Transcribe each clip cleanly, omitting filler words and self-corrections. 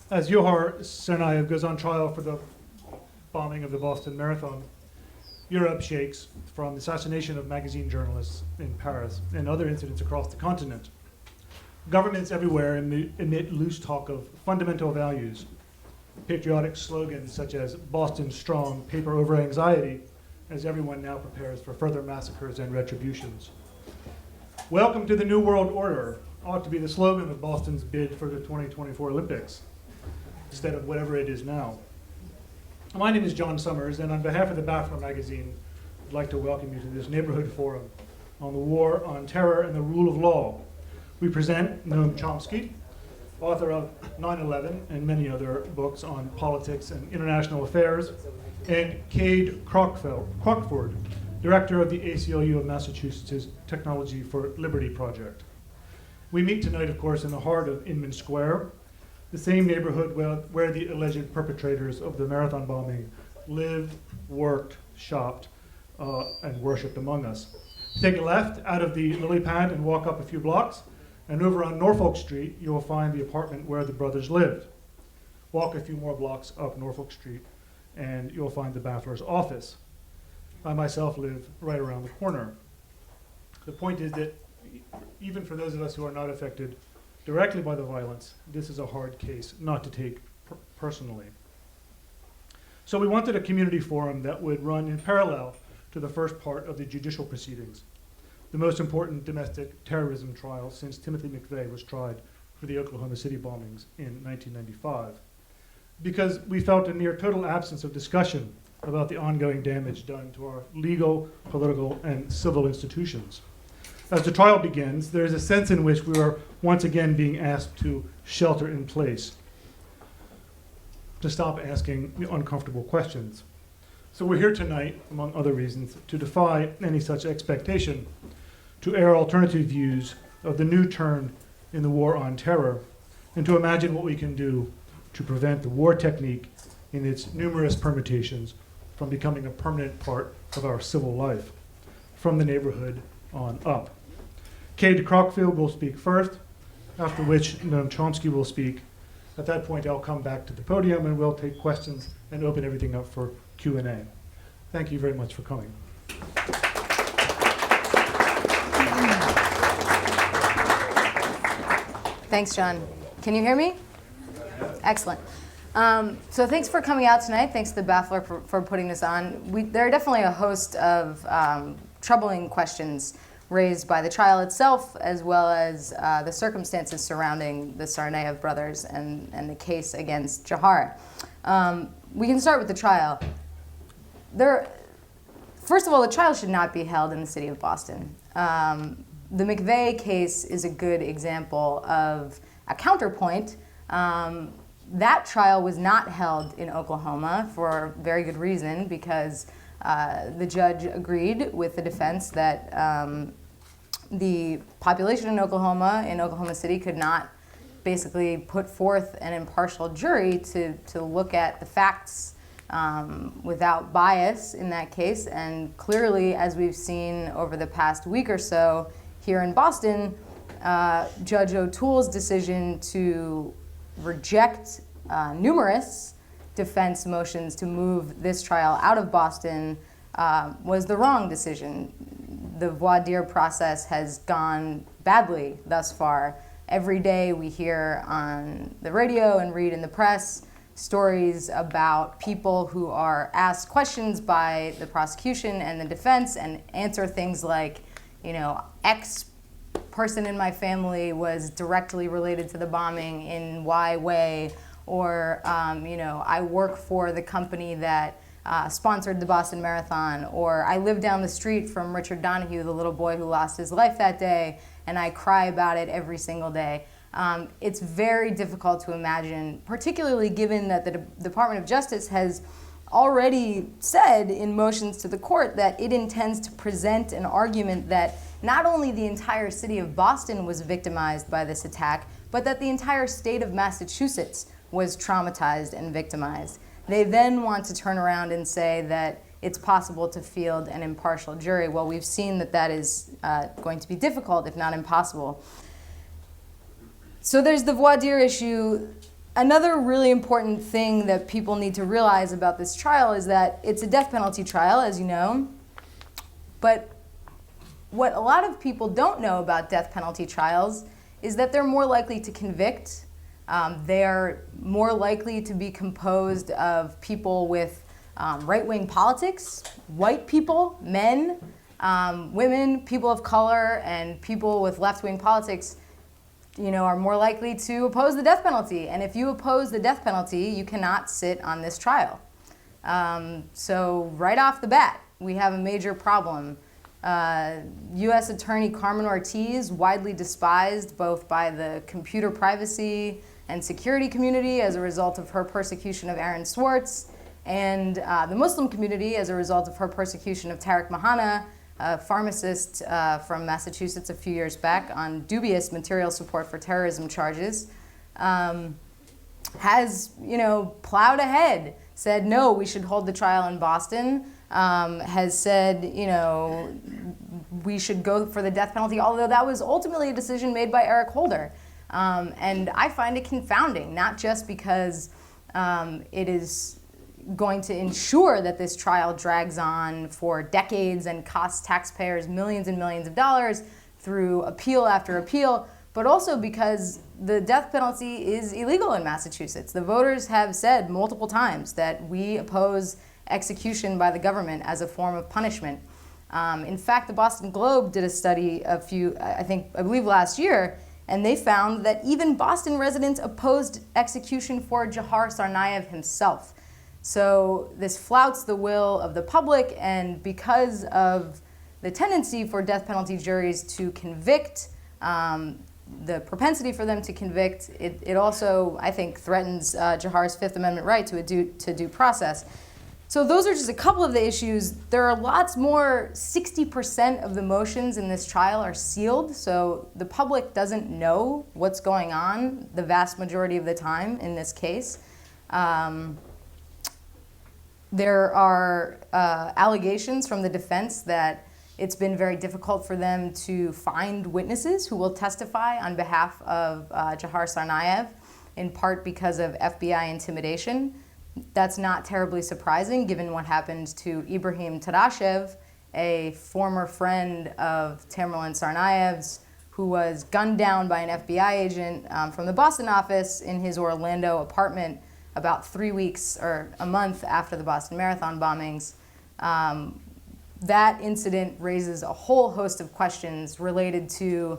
As Dzhokhar Tsarnaev goes on trial for the bombing of the Boston Marathon, Europe shakes from the assassination of magazine journalists in Paris and other incidents across the continent. Governments everywhere emit loose talk of fundamental values, patriotic slogans such as Boston Strong, paper over anxiety, as everyone now prepares for further massacres and retributions. Welcome to the New World Order ought to be the slogan of Boston's bid for the 2024 Olympics, instead of whatever it is now. My name is John Summers, and on behalf of the Baffler magazine, I'd like to welcome you to this neighborhood forum on the war on terror and the rule of law. We present Noam Chomsky, author of 9/11 and many other books on politics and international affairs, and Kade Crockford, director of the ACLU of Massachusetts Technology for Liberty project. We meet tonight, of course, in the heart of Inman Square, the same neighborhood where the alleged perpetrators of the marathon bombing lived, worked, shopped, and worshipped among us. Take a left out of the lily pad and walk up a few blocks, and over on Norfolk Street, you will find the apartment where the brothers lived. Walk a few more blocks up Norfolk Street, and you'll find the Baffler's office. I myself live right around the corner. The point is that even for those of us who are not affected directly by the violence, this is a hard case not to take personally. So we wanted a community forum that would run in parallel to the first part of the judicial proceedings, the most important domestic terrorism trial since Timothy McVeigh was tried for the Oklahoma City bombings in 1995. Because we felt a near total absence of discussion about the ongoing damage done to our legal, political, and civil institutions. As the trial begins, there is a sense in which we are once again being asked to shelter in place, to stop asking the uncomfortable questions. So we're here tonight, among other reasons, to defy any such expectation, to air alternative views of the new turn in the war on terror, and to imagine what we can do to prevent the war technique in its numerous permutations from becoming a permanent part of our civil life, from the neighborhood on up. Kade Crockford will speak first, after which Noam Chomsky will speak. At that point, I'll come back to the podium and we'll take questions and open everything up for Q&A. Thank you very much for coming. Thanks, John. Can you hear me? Excellent. So thanks for coming out tonight. Thanks to the Baffler for putting this on. There are definitely a host of troubling questions raised by the trial itself, as well as the circumstances surrounding the Tsarnaev brothers and the case against Dzhokhar. We can start with the trial. First of all, the trial should not be held in the city of Boston. The McVeigh case is a good example of a counterpoint. That trial was not held in Oklahoma for very good reason, because the judge agreed with the defense that the population in Oklahoma City, could not basically put forth an impartial jury to look at the facts without bias in that case. And clearly, as we've seen over the past week or so here in Boston, Judge O'Toole's decision to reject numerous defense motions to move this trial out of Boston was the wrong decision. The voir dire process has gone badly thus far. Every day we hear on the radio and read in the press stories about people who are asked questions by the prosecution and the defense and answer things like, X person in my family was directly related to the bombing in Y way, or, I work for the company that sponsored the Boston Marathon, or I live down the street from Richard Donahue, the little boy who lost his life that day, and I cry about it every single day. It's very difficult to imagine, particularly given that the Department of Justice has already said in motions to the court that it intends to present an argument that not only the entire city of Boston was victimized by this attack, but that the entire state of Massachusetts was traumatized and victimized. They then want to turn around and say that it's possible to field an impartial jury. Well, we've seen that that is going to be difficult, if not impossible. So there's the voir dire issue. Another really important thing that people need to realize about this trial is that it's a death penalty trial, as you know. But what a lot of people don't know about death penalty trials is that they're more likely to convict. They're more likely to be composed of people with right-wing politics, white people, men, women, people of color, and people with left-wing politics, are more likely to oppose the death penalty. And if you oppose the death penalty, you cannot sit on this trial. So right off the bat, we have a major problem. U.S. Attorney Carmen Ortiz, widely despised both by the computer privacy and security community as a result of her persecution of Aaron Swartz, and the Muslim community as a result of her persecution of Tariq Mahana, a pharmacist from Massachusetts a few years back on dubious material support for terrorism charges, has, plowed ahead, said, no, we should hold the trial in Boston, has said, we should go for the death penalty, although that was ultimately a decision made by Eric Holder. And I find it confounding, not just because it is going to ensure that this trial drags on for decades and costs taxpayers millions and millions of dollars through appeal after appeal, but also because the death penalty is illegal in Massachusetts. The voters have said multiple times that we oppose execution by the government as a form of punishment. In fact, the Boston Globe did a study I believe last year, and they found that even Boston residents opposed execution for Dzhokhar Tsarnaev himself. So this flouts the will of the public, and because of the tendency for death penalty juries to convict, the propensity for them to convict, it also, I think, threatens Dzhokhar's Fifth Amendment right to due process. So those are just a couple of the issues. There are lots more. 60% of the motions in this trial are sealed, so the public doesn't know what's going on the vast majority of the time in this case. There are allegations from the defense that it's been very difficult for them to find witnesses who will testify on behalf of Dzhokhar Tsarnaev, in part because of FBI intimidation. That's not terribly surprising given what happened to Ibrahim Tadashev, a former friend of Tamerlan Tsarnaev's, who was gunned down by an FBI agent from the Boston office in his Orlando apartment about 3 weeks or a month after the Boston Marathon bombings. That incident raises a whole host of questions related to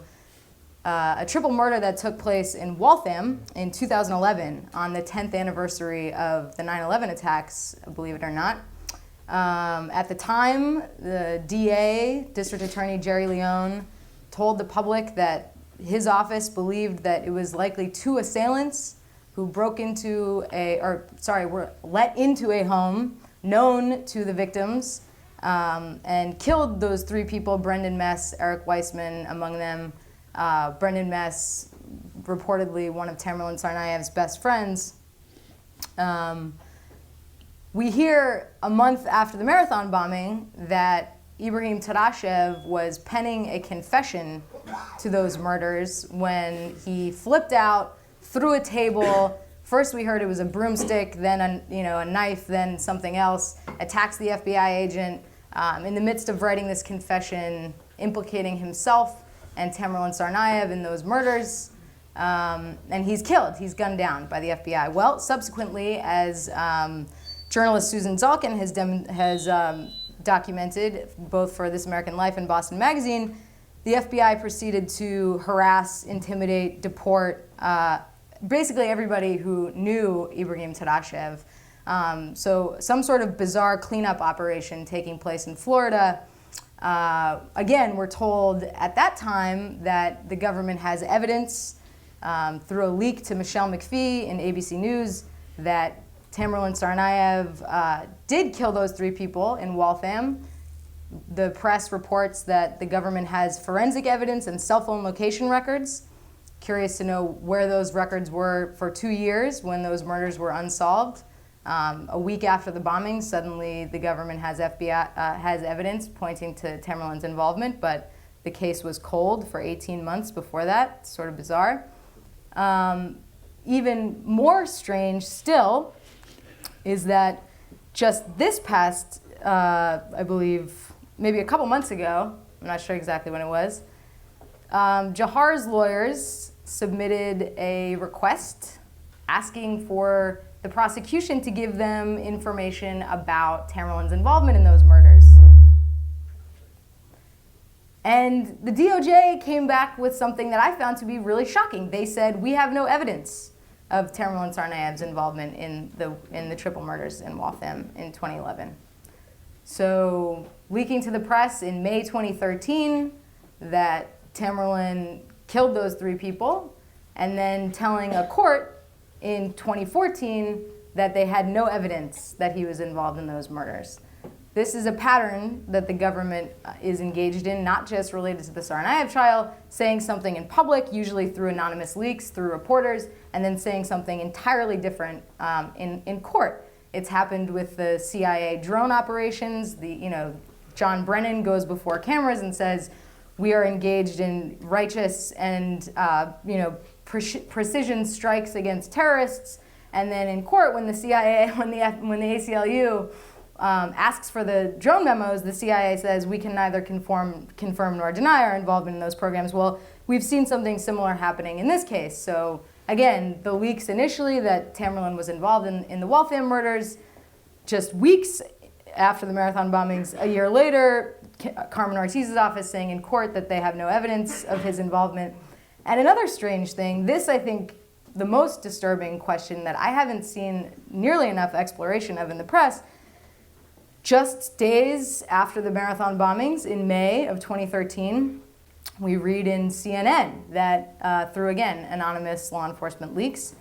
a triple murder that took place in Waltham in 2011 on the 10th anniversary of the 9/11 attacks, believe it or not. At the time, the DA, District Attorney Jerry Leone, told the public that his office believed that it was likely two assailants who were let into a home known to the victims and killed those three people, Brendan Mess, Eric Weissman among them. Brendan Mess, reportedly one of Tamerlan Tsarnaev's best friends. We hear a month after the marathon bombing that Ibrahim Tadashev was penning a confession to those murders when he flipped out, threw a table. First we heard it was a broomstick, then a knife, then something else, attacks the FBI agent in the midst of writing this confession, implicating himself and Tamerlan Tsarnaev in those murders, and he's killed. He's gunned down by the FBI. Well, subsequently, as journalist Susan Zalkin has documented, both for This American Life and Boston Magazine, the FBI proceeded to harass, intimidate, deport basically everybody who knew Ibrahim Tadashev. So some sort of bizarre cleanup operation taking place in Florida. Again, we're told at that time that the government has evidence through a leak to Michelle McPhee in ABC News that Tamerlan Tsarnaev did kill those three people in Waltham. The press reports that the government has forensic evidence and cell phone location records. Curious to know where those records were for 2 years when those murders were unsolved. A week after the bombing, suddenly the government has evidence pointing to Tamerlan's involvement, but the case was cold for 18 months before that. Sort of bizarre. even more strange still is that just this past, I believe, maybe a couple months ago, I'm not sure exactly when it was, Dzhokhar's lawyers submitted a request asking for the prosecution to give them information about Tamerlane's involvement in those murders. And the DOJ came back with something that I found to be really shocking. They said, we have no evidence of Tamerlan Tsarnaev's involvement in the triple murders in Waltham in 2011. So leaking to the press in May 2013 that Tamerlan killed those 3 people, and then telling a court in 2014 that they had no evidence that he was involved in those murders. This is a pattern that the government is engaged in, not just related to the Tsarnaev trial, saying something in public, usually through anonymous leaks, through reporters, and then saying something entirely different in court. It's happened with the CIA drone operations. John Brennan goes before cameras and says, we are engaged in righteous and precision strikes against terrorists. And then in court, when the CIA, when the ACLU asks for the drone memos, the CIA says we can neither confirm nor deny our involvement in those programs. Well, we've seen something similar happening in this case. So again, the leaks initially that Tamerlan was involved in the Waltham murders, just weeks after the Marathon bombings, a year later, Carmen Ortiz's office saying in court that they have no evidence of his involvement. And another strange thing, this I think the most disturbing question that I haven't seen nearly enough exploration of in the press, just days after the Marathon bombings in May of 2013, we read in CNN that through, again, anonymous law enforcement leaks,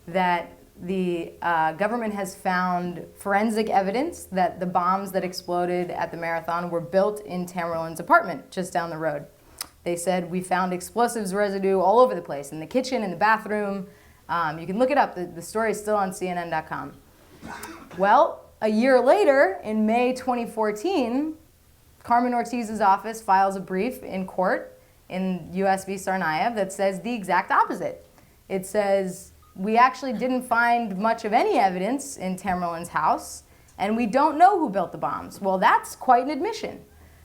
that the government has found forensic evidence that the bombs that exploded at the Marathon were built in Tamerlan's apartment just down the road. They said, we found explosives residue all over the place, in the kitchen, in the bathroom. You can look it up. The story is still on CNN.com. Well, a year later, in May 2014, Carmen Ortiz's office files a brief in court in US v. Tsarnaev that says the exact opposite. It says, we actually didn't find much of any evidence in Tamerlan's house, and we don't know who built the bombs. Well, that's quite an admission.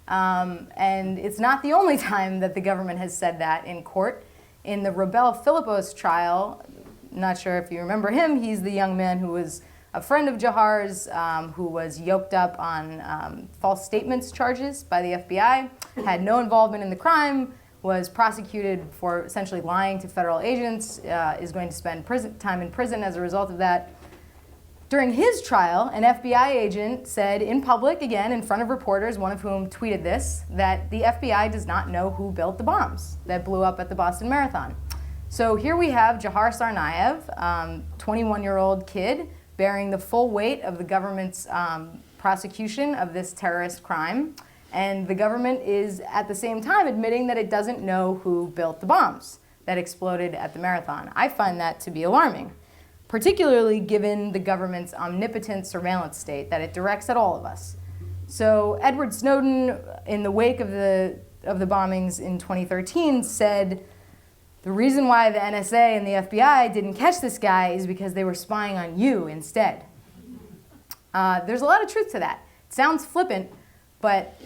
And it's not the only time that the government has said that in court. In the Rebel Philippos trial, not sure if you remember him, he's the young man who was a friend of Dzhokar's, who was yoked up on false statements charges by the FBI, had no involvement in the crime, was prosecuted for essentially lying to federal agents, is going to spend time in prison as a result of that. During his trial, an FBI agent said in public, again, in front of reporters, one of whom tweeted this, that the FBI does not know who built the bombs that blew up at the Boston Marathon. So here we have Dzhokhar Tsarnaev, 21-year-old kid, bearing the full weight of the government's prosecution of this terrorist crime. And the government is, at the same time, admitting that it doesn't know who built the bombs that exploded at the Marathon. I find that to be alarming, particularly given the government's omnipotent surveillance state that it directs at all of us. So Edward Snowden, in the wake of the bombings in 2013, said the reason why the NSA and the FBI didn't catch this guy is because they were spying on you instead. There's a lot of truth to that. It sounds flippant, but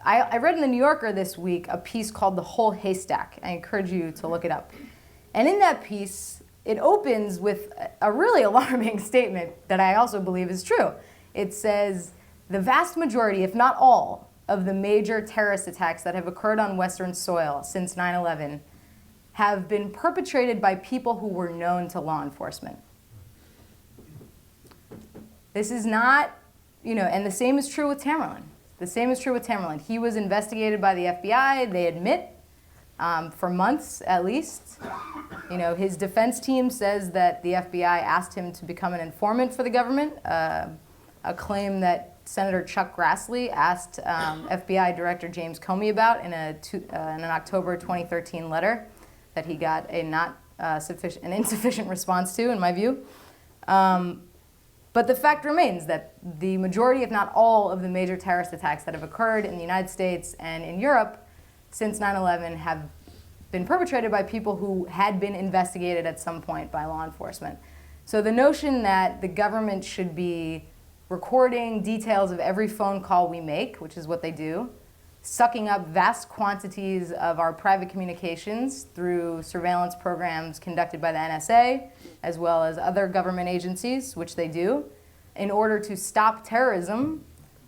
I read in the New Yorker this week a piece called The Whole Haystack. I encourage you to look it up. And in that piece, it opens with a really alarming statement that I also believe is true. It says, the vast majority, if not all, of the major terrorist attacks that have occurred on Western soil since 9/11 have been perpetrated by people who were known to law enforcement. This is not, and the same is true with Tamerlan. The same is true with Tamerlan. He was investigated by the FBI, they admit, for months at least. His defense team says that the FBI asked him to become an informant for the government, a claim that Senator Chuck Grassley asked FBI Director James Comey about in an October 2013 letter that he got an insufficient response to, in my view. But the fact remains that the majority, if not all, of the major terrorist attacks that have occurred in the United States and in Europe since 9/11 have been perpetrated by people who had been investigated at some point by law enforcement. So the notion that the government should be recording details of every phone call we make, which is what they do, sucking up vast quantities of our private communications through surveillance programs conducted by the NSA, as well as other government agencies, which they do, in order to stop terrorism,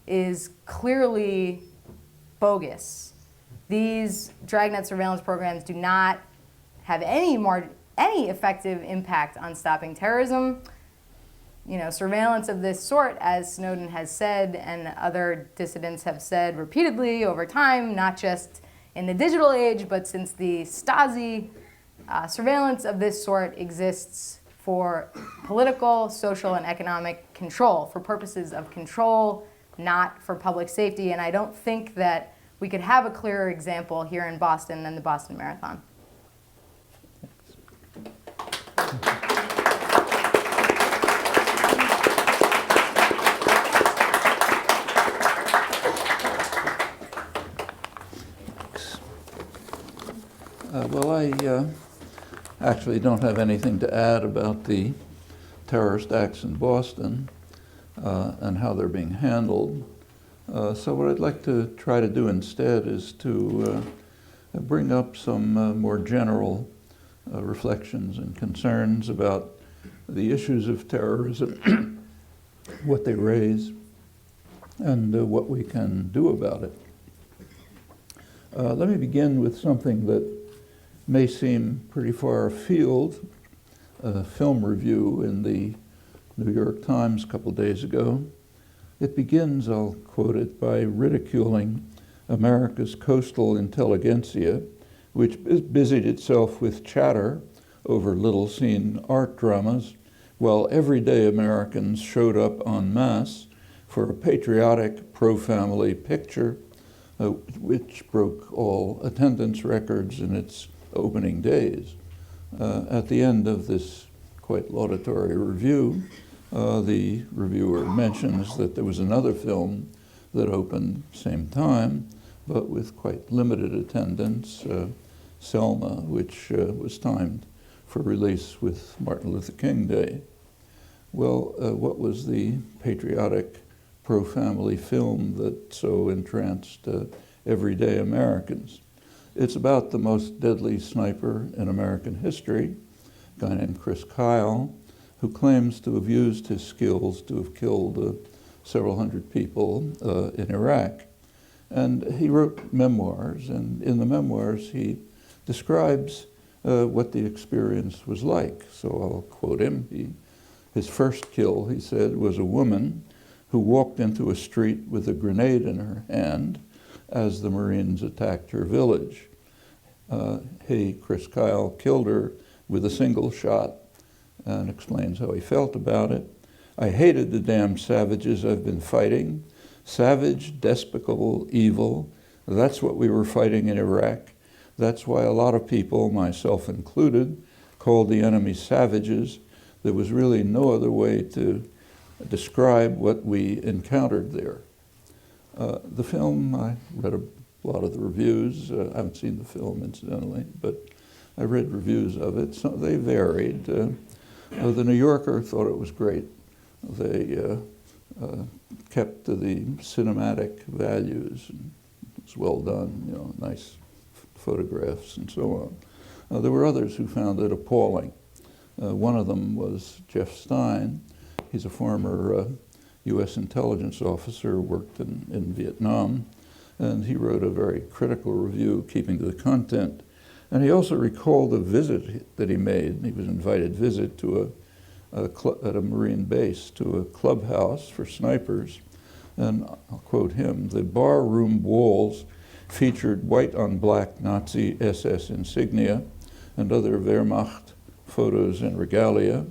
is clearly bogus. These dragnet surveillance programs do not have any effective impact on stopping terrorism. You know, surveillance of this sort, as Snowden has said and other dissidents have said repeatedly over time, not just in the digital age, but since the Stasi, surveillance of this sort exists for political, social, and economic control, for purposes of control, not for public safety. And I don't think that we could have a clearer example here in Boston than the Boston Marathon. Well, I actually don't have anything to add about the terrorist acts in Boston and how they're being handled. So what I'd like to try to do instead is to bring up some more general reflections and concerns about the issues of terrorism, what they raise, and what we can do about it. Let me begin with something that may seem pretty far afield. A film review in the New York Times a couple days ago. It begins, I'll quote it, by ridiculing America's coastal intelligentsia, which busied itself with chatter over little-seen art dramas, while everyday Americans showed up en masse for a patriotic, pro-family picture, which broke all attendance records in its opening days. At the end of this quite laudatory review, the reviewer mentions that there was another film that opened same time, but with quite limited attendance, Selma, which was timed for release with Martin Luther King Day. Well, what was the patriotic pro-family film that so entranced everyday Americans? It's about the most deadly sniper in American history, a guy named Chris Kyle, who claims to have used his skills to have killed several hundred people in Iraq. And he wrote memoirs, and in the memoirs he describes what the experience was like. So I'll quote him. His first kill, he said, was a woman who walked into a street with a grenade in her hand as the Marines attacked her village. Chris Kyle, killed her with a single shot and explains how he felt about it. I hated the damn savages I've been fighting. Savage, despicable, evil. That's what we were fighting in Iraq. That's why a lot of people, myself included, called the enemy savages. There was really no other way to describe what we encountered there. The film, I read a lot of the reviews. I haven't seen the film, incidentally, but I read reviews of it. So they varied. The New Yorker thought it was great. They kept to the cinematic values. It's well done, nice photographs and so on. There were others who found it appalling. One of them was Jeff Stein. He's a former U.S. intelligence officer, worked in Vietnam, and he wrote a very critical review, keeping to the content. And he also recalled a visit that he made. He was invited visit to at a Marine base, to a clubhouse for snipers. And I'll quote him, "The bar room walls featured white on black Nazi SS insignia and other Wehrmacht photos and regalia.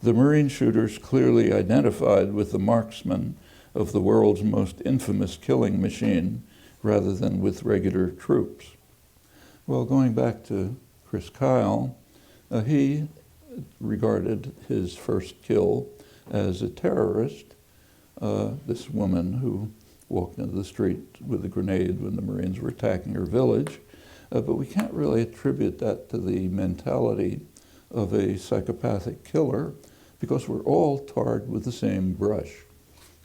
The Marine shooters clearly identified with the marksman of the world's most infamous killing machine rather than with regular troops." Well, going back to Chris Kyle, he regarded his first kill as a terrorist. This woman who walked into the street with a grenade when the Marines were attacking her village. but we can't really attribute that to the mentality of a psychopathic killer, because we're all tarred with the same brush,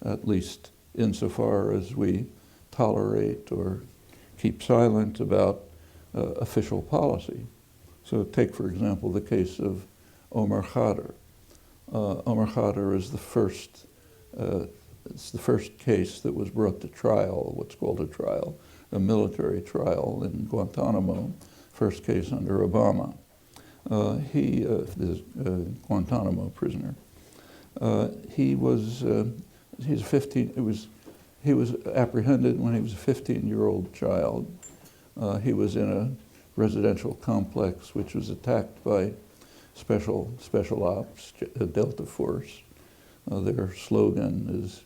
at least insofar as we tolerate or keep silent about official policy. So take, for example, the case of Omar Khadr. Omar Khadr is it's the first case that was brought to trial, what's called a trial, a military trial in Guantanamo, first case under Obama. He is a Guantanamo prisoner. He was apprehended when he was a 15-year-old child. He was in a residential complex which was attacked by special ops, Delta Force. Their slogan is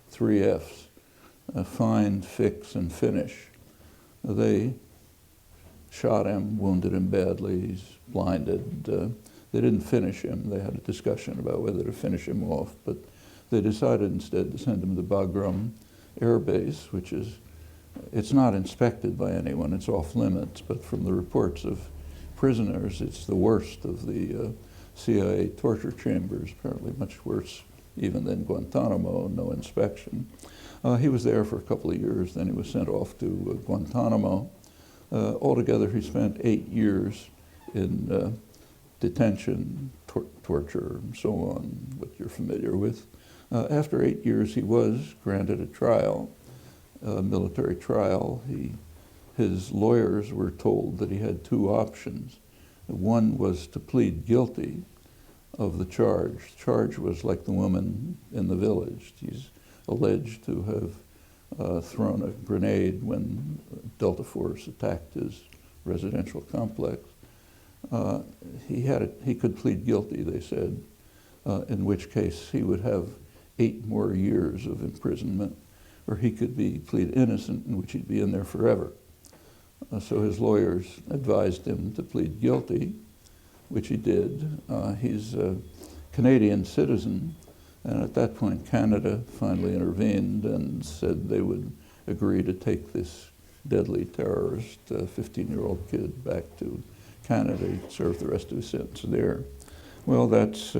three Fs, find, fix, and finish. They shot him, wounded him badly, he's blinded. They didn't finish him. They had a discussion about whether to finish him off, but they decided instead to send him to Bagram Air Base, which is, it's not inspected by anyone, it's off limits, but from the reports of prisoners, it's the worst of the CIA torture chambers, apparently much worse even than Guantanamo, no inspection. He was there for a couple of years, then he was sent off to Guantanamo. Altogether, he spent 8 years in detention, torture, and so on, what you're familiar with. After 8 years, he was granted a trial, a military trial. His lawyers were told that he had two options. One was to plead guilty of the charge. The charge was like the woman in the village. He's alleged to have thrown a grenade when Delta Force attacked his residential complex. He could plead guilty, they said, in which case he would have 8 more years of imprisonment, or he could plead innocent, in which he'd be in there forever. So his lawyers advised him to plead guilty, which he did. He's a Canadian citizen, and at that point Canada finally intervened and said they would agree to take this deadly terrorist, 15-year-old kid, back to Canada. He'd serve the rest of his sentence there. Well, that's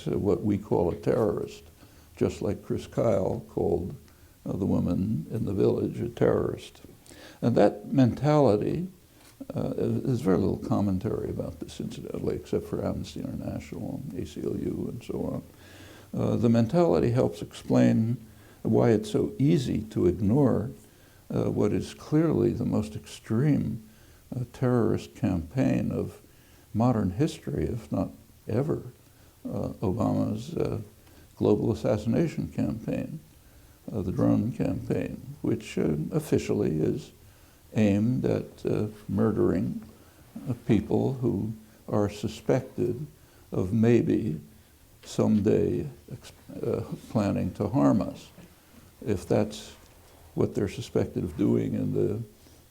what we call a terrorist, just like Chris Kyle called the woman in the village a terrorist. And that mentality, there's very little commentary about this, incidentally, except for Amnesty International, ACLU, and so on. The mentality helps explain why it's so easy to ignore what is clearly the most extreme terrorist campaign of modern history, if not ever, Obama's global assassination campaign, the drone campaign, which officially is aimed at murdering people who are suspected of maybe someday planning to harm us. If that's what they're suspected of doing in the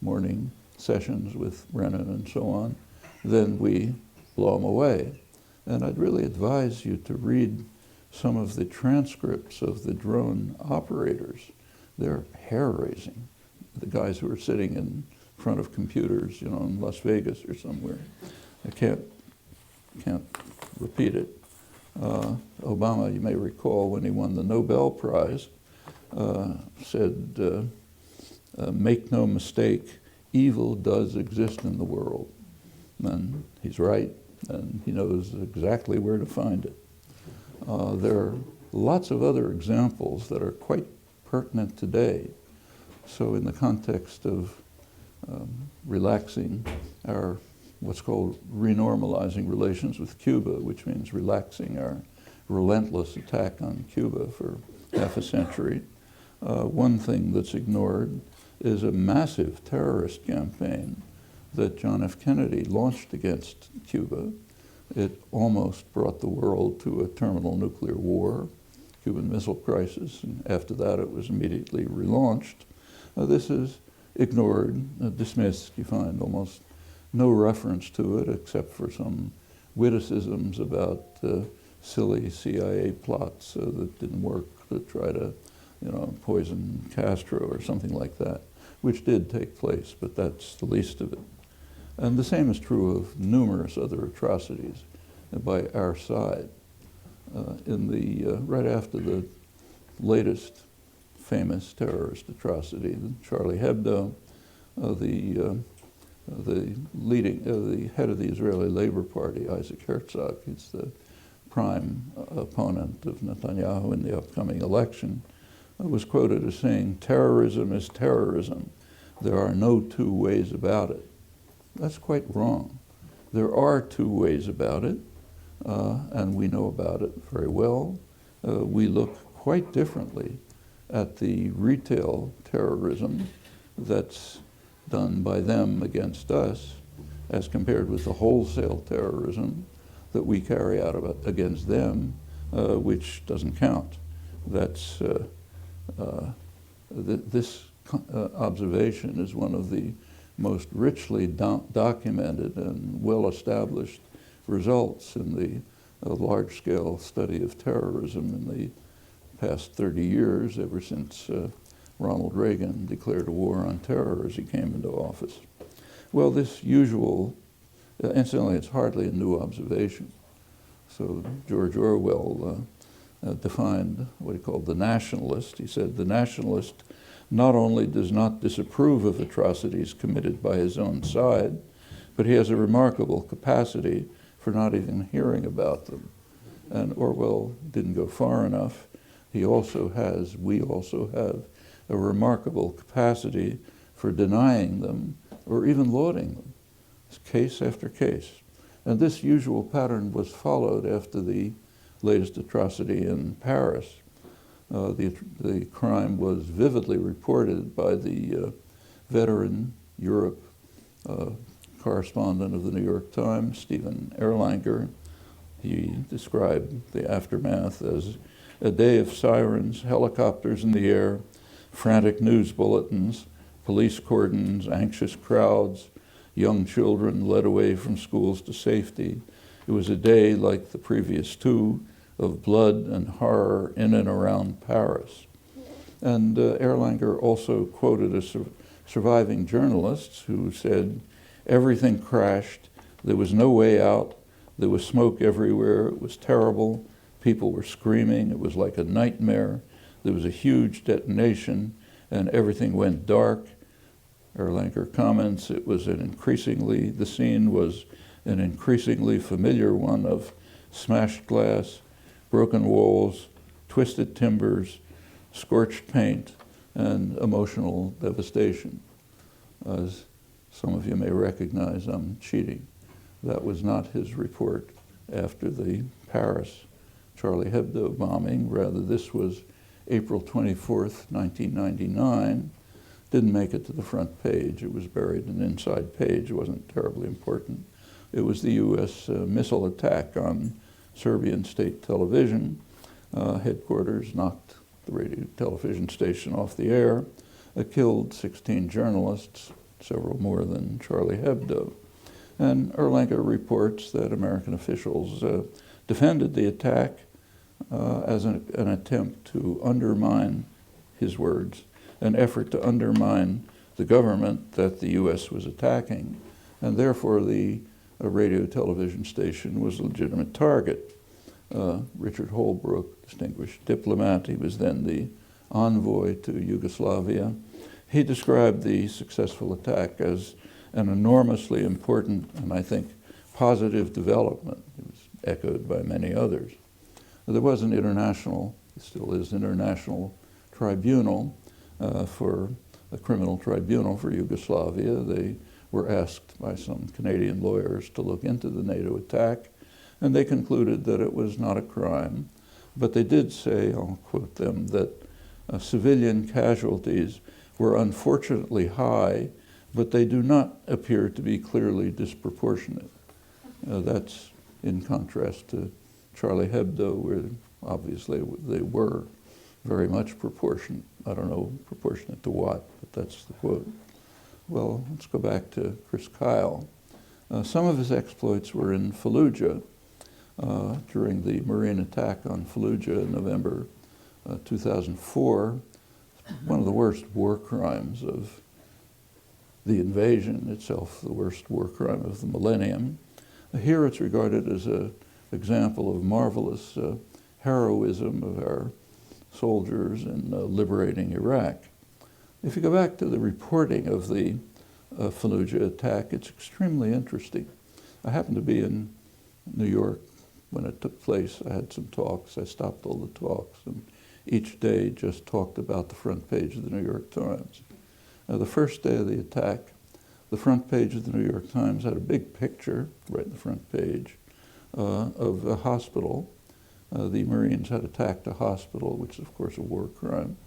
morning sessions with Brennan and so on, then we blow them away. And I'd really advise you to read some of the transcripts of the drone operators. They're hair-raising. The guys who are sitting in front of computers, you know, in Las Vegas or somewhere. I can't repeat it. Obama, you may recall, when he won the Nobel Prize, said, make no mistake, evil does exist in the world. And he's right, and he knows exactly where to find it. There are lots of other examples that are quite pertinent today. So in the context of relaxing our, what's called renormalizing relations with Cuba, which means relaxing our relentless attack on Cuba for half a century, one thing that's ignored is a massive terrorist campaign that John F. Kennedy launched against Cuba. It almost brought the world to a terminal nuclear war, Cuban Missile Crisis, and after that it was immediately relaunched. This is ignored, dismissed. You find almost no reference to it except for some witticisms about silly CIA plots that didn't work to try to poison Castro or something like that, which did take place, but that's the least of it. And the same is true of numerous other atrocities by our side. Right after the latest famous terrorist atrocity, the Charlie Hebdo, the head of the Israeli Labor Party, Isaac Herzog, he's the prime opponent of Netanyahu in the upcoming election, was quoted as saying, "Terrorism is terrorism. There are no two ways about it." That's quite wrong. There are two ways about it, and we know about it very well. We look quite differently at the retail terrorism that's done by them against us as compared with the wholesale terrorism that we carry out against them, which doesn't count. That's this observation is one of the most richly documented and well-established results in the large-scale study of terrorism in the past 30 years, ever since Ronald Reagan declared a war on terror as he came into office. Well, this usual, incidentally, it's hardly a new observation. So George Orwell defined what he called the nationalist. He said, the nationalist not only does not disapprove of atrocities committed by his own side, but he has a remarkable capacity for not even hearing about them. And Orwell didn't go far enough. We also have a remarkable capacity for denying them or even lauding them, case after case. And this usual pattern was followed after the latest atrocity in Paris. The crime was vividly reported by the veteran Europe correspondent of the New York Times, Stephen Erlanger. He described the aftermath as a day of sirens, helicopters in the air, frantic news bulletins, police cordons, anxious crowds, young children led away from schools to safety. It was a day like the previous two of blood and horror in and around Paris. And Erlanger also quoted surviving journalists who said, everything crashed, there was no way out, there was smoke everywhere, it was terrible, people were screaming, it was like a nightmare, there was a huge detonation, and everything went dark. Erlanger comments, the scene was an increasingly familiar one of smashed glass, broken walls, twisted timbers, scorched paint, and emotional devastation. As some of you may recognize, I'm cheating. That was not his report after the Paris Charlie Hebdo bombing. Rather, this was April 24th, 1999. Didn't make it to the front page. It was buried in an inside page. It wasn't terribly important. It was the U.S. Missile attack on Serbian state television. Headquarters knocked the radio television station off the air. Killed 16 journalists, several more than Charlie Hebdo. And Erlanger reports that American officials defended the attack as an attempt to undermine, his words, an effort to undermine the government that the U.S. was attacking, and therefore the radio television station was a legitimate target. Richard Holbrooke, distinguished diplomat, he was then the envoy to Yugoslavia. He described the successful attack as an enormously important and I think positive development. It was echoed by many others. There was an international, still is international tribunal for a criminal tribunal for Yugoslavia. They were asked by some Canadian lawyers to look into the NATO attack, and they concluded that it was not a crime. But they did say, I'll quote them, that civilian casualties were unfortunately high, but they do not appear to be clearly disproportionate. That's in contrast to Charlie Hebdo, where obviously they were very much proportionate. I don't know proportionate to what, but that's the quote. Well, let's go back to Chris Kyle. Some of his exploits were in Fallujah during the Marine attack on Fallujah in November 2004, one of the worst war crimes of the invasion itself, the worst war crime of the millennium. Here it's regarded as an example of marvelous heroism of our soldiers in liberating Iraq. If you go back to the reporting of the Fallujah attack, it's extremely interesting. I happened to be in New York when it took place. I had some talks. I stopped all the talks, and each day just talked about the front page of the New York Times. The first day of the attack, the front page of the New York Times had a big picture, right in the front page, of a hospital. The Marines had attacked a hospital, which is of course a war crime.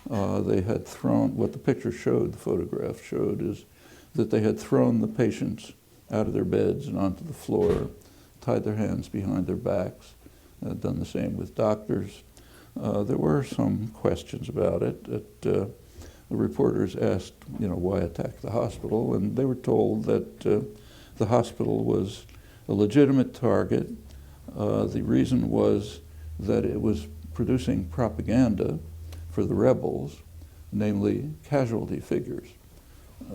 They had thrown, what the picture showed, the photograph showed, is that they had thrown the patients out of their beds and onto the floor, tied their hands behind their backs, done the same with doctors. There were some questions about it. The reporters asked, why attack the hospital? And they were told that the hospital was a legitimate target. The reason was that it was producing propaganda for the rebels, namely casualty figures.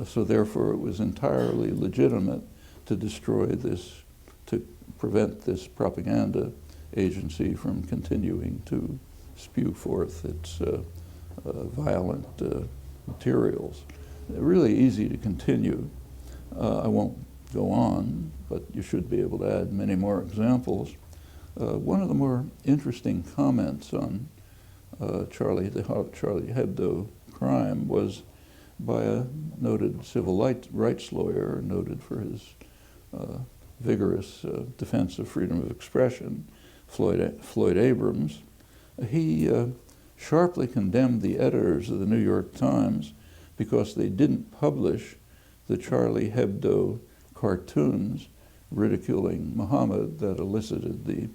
So therefore it was entirely legitimate to destroy this, to prevent this propaganda agency from continuing to spew forth its violent materials. Really easy to continue. I won't go on, but you should be able to add many more examples. One of the more interesting comments on Charlie Hebdo crime was by a noted civil rights lawyer, noted for his vigorous defense of freedom of expression, Floyd Abrams. He sharply condemned the editors of the New York Times because they didn't publish the Charlie Hebdo cartoons ridiculing Muhammad that elicited the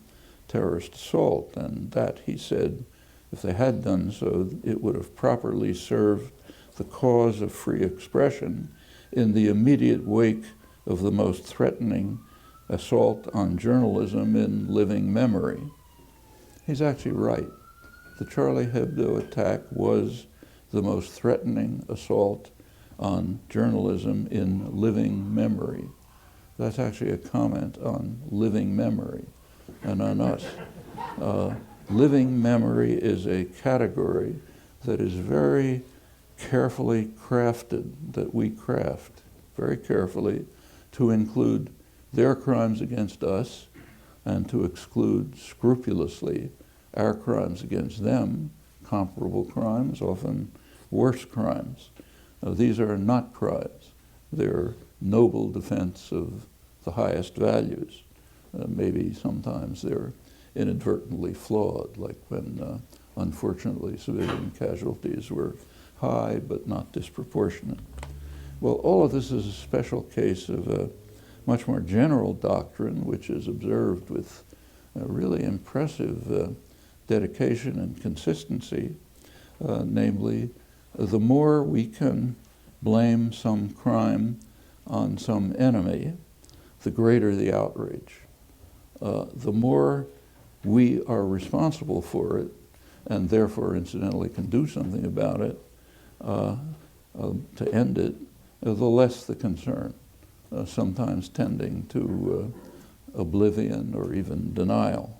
terrorist assault. And that, he said, if they had done so, it would have properly served the cause of free expression in the immediate wake of the most threatening assault on journalism in living memory. He's actually right. The Charlie Hebdo attack was the most threatening assault on journalism in living memory. That's actually a comment on living memory and on us. Living memory is a category that is very carefully crafted, that we craft very carefully to include their crimes against us and to exclude scrupulously our crimes against them, comparable crimes, often worse crimes. These are not crimes. They're noble defense of the highest values. Maybe sometimes they're inadvertently flawed, like when, unfortunately, civilian casualties were high but not disproportionate. Well, all of this is a special case of a much more general doctrine, which is observed with really impressive dedication and consistency, namely, the more we can blame some crime on some enemy, the greater the outrage. The more we are responsible for it, and therefore incidentally can do something about it, to end it, the less the concern, sometimes tending to oblivion or even denial.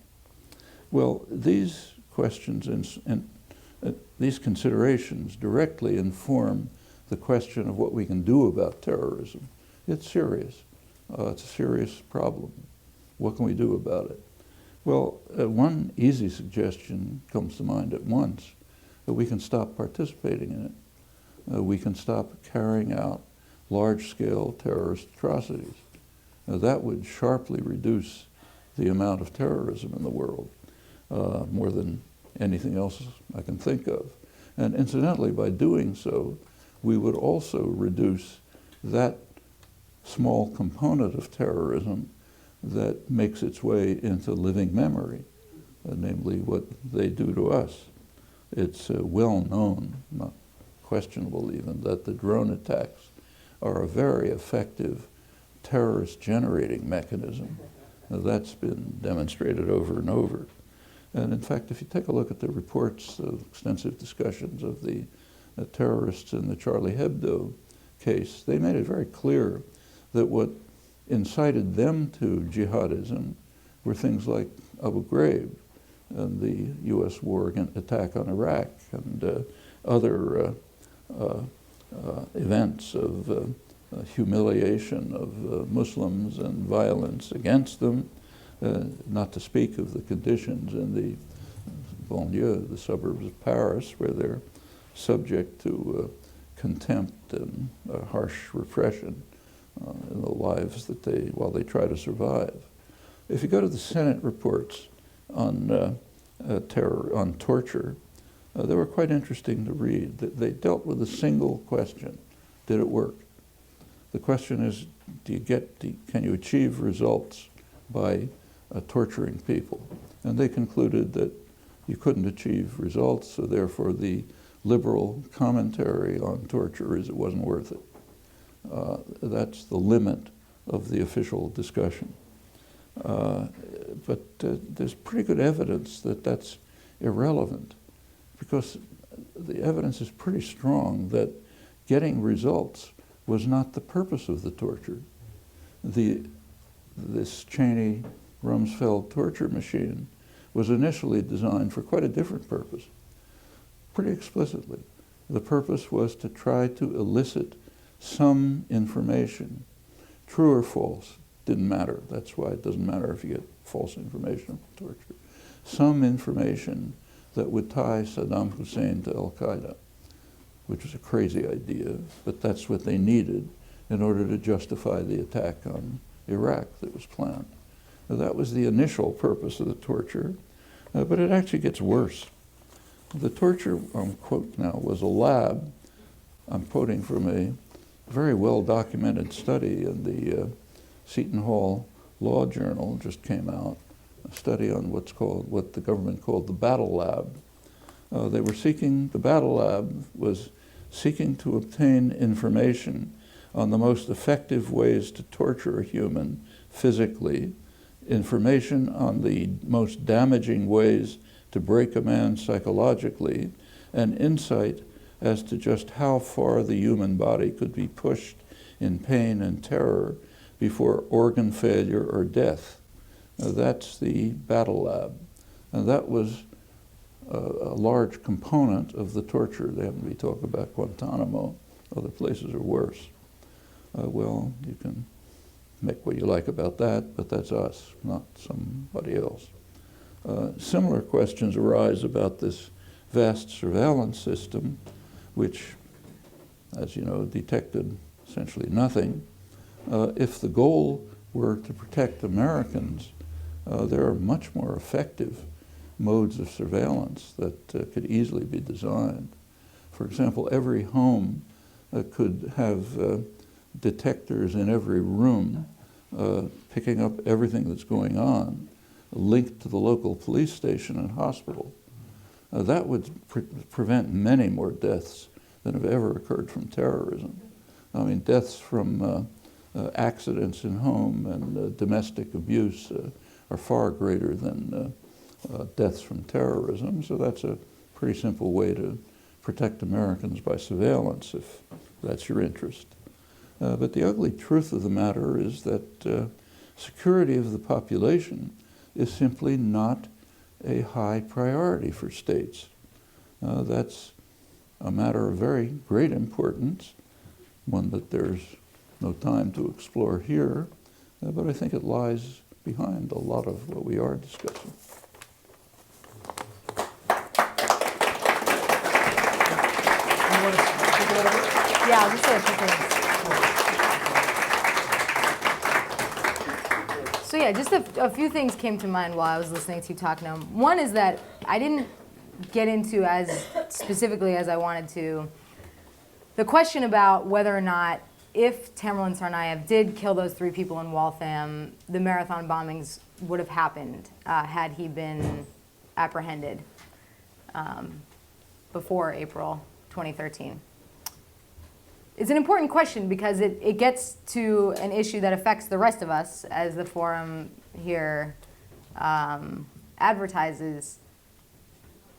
Well, these questions and these considerations directly inform the question of what we can do about terrorism. It's serious. It's a serious problem. What can we do about it? Well, one easy suggestion comes to mind at once, that we can stop participating in it. We can stop carrying out large-scale terrorist atrocities. That would sharply reduce the amount of terrorism in the world, more than anything else I can think of. And incidentally, by doing so, we would also reduce that small component of terrorism that makes its way into living memory, namely what they do to us. It's well known, not questionable even, that the drone attacks are a very effective terrorist generating mechanism. Now, that's been demonstrated over and over. And in fact, if you take a look at the reports, extensive discussions of the terrorists in the Charlie Hebdo case, they made it very clear that what incited them to jihadism were things like Abu Ghraib and the U.S. attack on Iraq and other events of humiliation of Muslims and violence against them, not to speak of the conditions in the banlieue, the suburbs of Paris, where they're subject to contempt and harsh repression in the lives that while they try to survive. If you go to the Senate reports on on torture, they were quite interesting to read. They dealt with a single question: did it work? The question is, can you achieve results by torturing people? And they concluded that you couldn't achieve results, so therefore the liberal commentary on torture is it wasn't worth it. That's the limit of the official discussion. But there's pretty good evidence that that's irrelevant, because the evidence is pretty strong that getting results was not the purpose of the torture. This Cheney-Rumsfeld torture machine was initially designed for quite a different purpose, pretty explicitly. The purpose was to try to elicit some information, true or false, didn't matter. That's why it doesn't matter if you get false information from torture. Some information that would tie Saddam Hussein to Al-Qaeda, which was a crazy idea, but that's what they needed in order to justify the attack on Iraq that was planned. Now, that was the initial purpose of the torture, but it actually gets worse. The torture, quote now, was a lab. I'm quoting from a very well-documented study in the Seton Hall Law Journal, just came out, a study on what the government called the battle lab. The battle lab was seeking to obtain information on the most effective ways to torture a human physically, information on the most damaging ways to break a man psychologically, and insight as to just how far the human body could be pushed in pain and terror before organ failure or death. Now, that's the battle lab. And that was a large component of the torture. They happen to be talking about Guantanamo. Other places are worse. Well, you can make what you like about that, but that's us, not somebody else. Similar questions arise about this vast surveillance system, which, as you know, detected essentially nothing. If the goal were to protect Americans, there are much more effective modes of surveillance that could easily be designed. For example, every home could have detectors in every room picking up everything that's going on, linked to the local police station and hospital. That would prevent many more deaths than have ever occurred from terrorism. I mean, deaths from accidents in home and domestic abuse are far greater than deaths from terrorism. So that's a pretty simple way to protect Americans by surveillance, if that's your interest. But the ugly truth of the matter is that security of the population is simply not a high priority for states. That's a matter of very great importance, one that there's no time to explore here, but I think it lies behind a lot of what we are discussing. Yeah, I'll just say a few things. So yeah, just a few things came to mind while I was listening to you talk, Noam. One is that I didn't get into as specifically as I wanted to the question about whether or not, if Tamerlan Tsarnaev did kill those 3 people in Waltham, the marathon bombings would have happened had he been apprehended before April 2013. It's an important question because it gets to an issue that affects the rest of us, as the forum here advertises,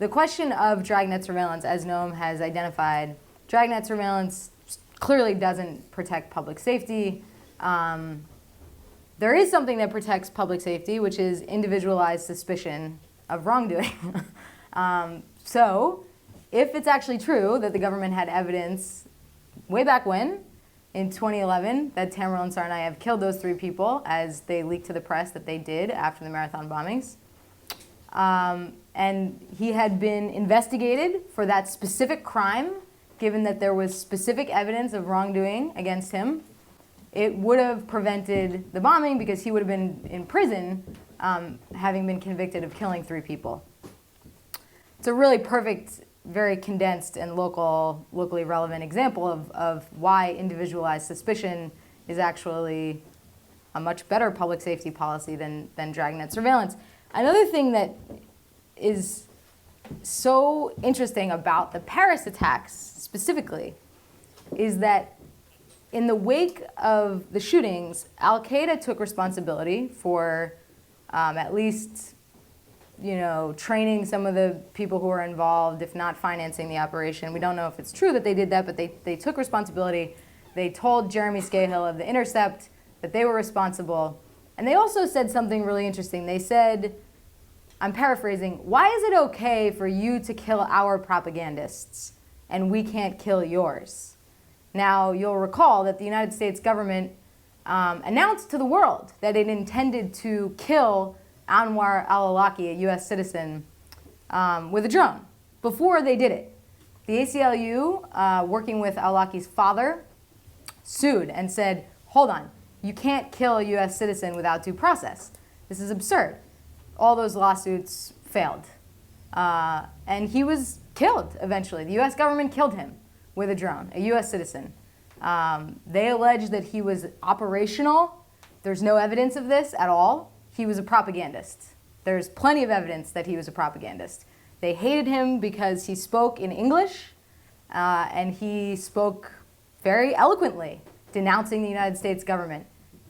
the question of dragnet surveillance, as Noam has identified, dragnet surveillance clearly doesn't protect public safety. There is something that protects public safety, which is individualized suspicion of wrongdoing. So if it's actually true that the government had evidence way back when, in 2011, that Tamerlan Tsarnaev killed those 3 people, as they leaked to the press that they did after the marathon bombings, and he had been investigated for that specific crime, given that there was specific evidence of wrongdoing against him, it would have prevented the bombing because he would have been in prison, having been convicted of killing 3 people. It's a really perfect, very condensed and locally relevant example of why individualized suspicion is actually a much better public safety policy than dragnet surveillance. Another thing that is so interesting about the Paris attacks specifically is that in the wake of the shootings, Al-Qaeda took responsibility for at least training some of the people who were involved, if not financing the operation. We don't know if it's true that they did that, but they took responsibility. They told Jeremy Scahill of The Intercept that they were responsible. And they also said something really interesting. They said, I'm paraphrasing, why is it okay for you to kill our propagandists and we can't kill yours? Now, you'll recall that the United States government announced to the world that it intended to kill Anwar al-Awlaki, a U.S. citizen, with a drone before they did it. The ACLU, working with al-Awlaki's father, sued and said, hold on, you can't kill a U.S. citizen without due process. This is absurd. All those lawsuits failed. And he was killed eventually. The U.S. government killed him with a drone, a U.S. citizen. They alleged that he was operational. There's no evidence of this at all. He was a propagandist. There's plenty of evidence that he was a propagandist. They hated him because he spoke in English, and he spoke very eloquently, denouncing the United States government.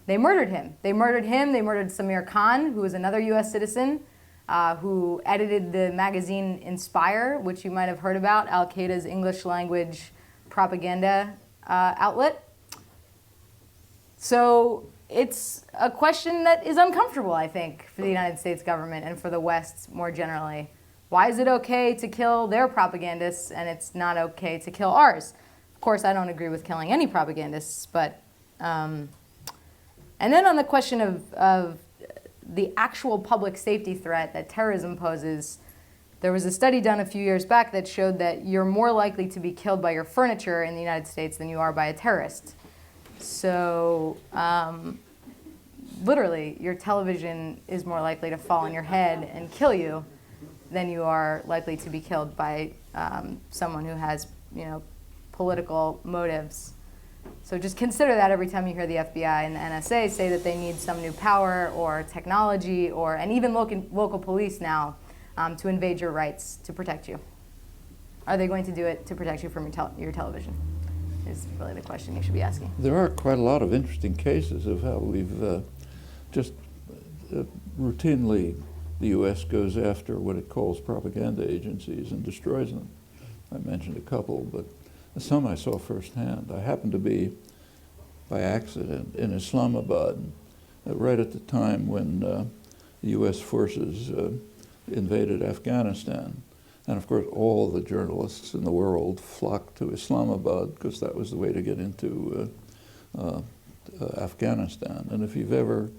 They murdered him. They murdered him. They murdered Samir Khan, who was another U.S. citizen, who edited the magazine Inspire, which you might have heard about, Al-Qaeda's English language propaganda outlet. So it's a question that is uncomfortable, I think, for the United States government and for the West more generally. Why is it okay to kill their propagandists and it's not okay to kill ours? Of course, I don't agree with killing any propagandists, but... And then on the question of the actual public safety threat that terrorism poses, there was a study done a few years back that showed that you're more likely to be killed by your furniture in the United States than you are by a terrorist. So literally, your television is more likely to fall on your head and kill you than you are likely to be killed by someone who has, political motives. So just consider that every time you hear the FBI and the NSA say that they need some new power or technology and even local police now to invade your rights to protect you. Are they going to do it to protect you from your television? Is really the question you should be asking. There are quite a lot of interesting cases of how we've routinely, the U.S. goes after what it calls propaganda agencies and destroys them. I mentioned a couple, but some I saw firsthand. I happened to be, by accident, in Islamabad right at the time when the U.S. forces invaded Afghanistan. And of course, all the journalists in the world flocked to Islamabad because that was the way to get into Afghanistan. And if you've ever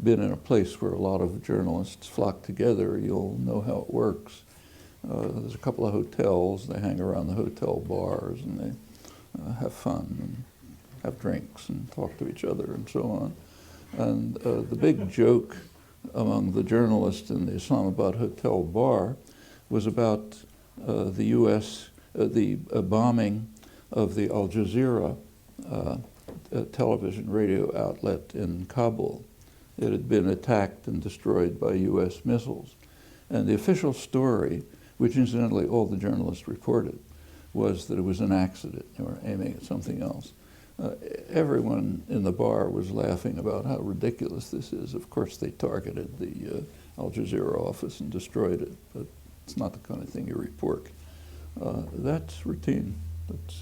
been in a place where a lot of journalists flock together, you'll know how it works. There's a couple of hotels. They hang around the hotel bars and they have fun and have drinks and talk to each other and so on. And the big joke among the journalists in the Islamabad hotel bar was about the U.S., the bombing of the Al Jazeera television radio outlet in Kabul. It had been attacked and destroyed by U.S. missiles. And the official story, which incidentally all the journalists reported, was that it was an accident. They were aiming at something else. Everyone in the bar was laughing about how ridiculous this is. Of course, they targeted the Al Jazeera office and destroyed it, but It's not the kind of thing you report. That's routine.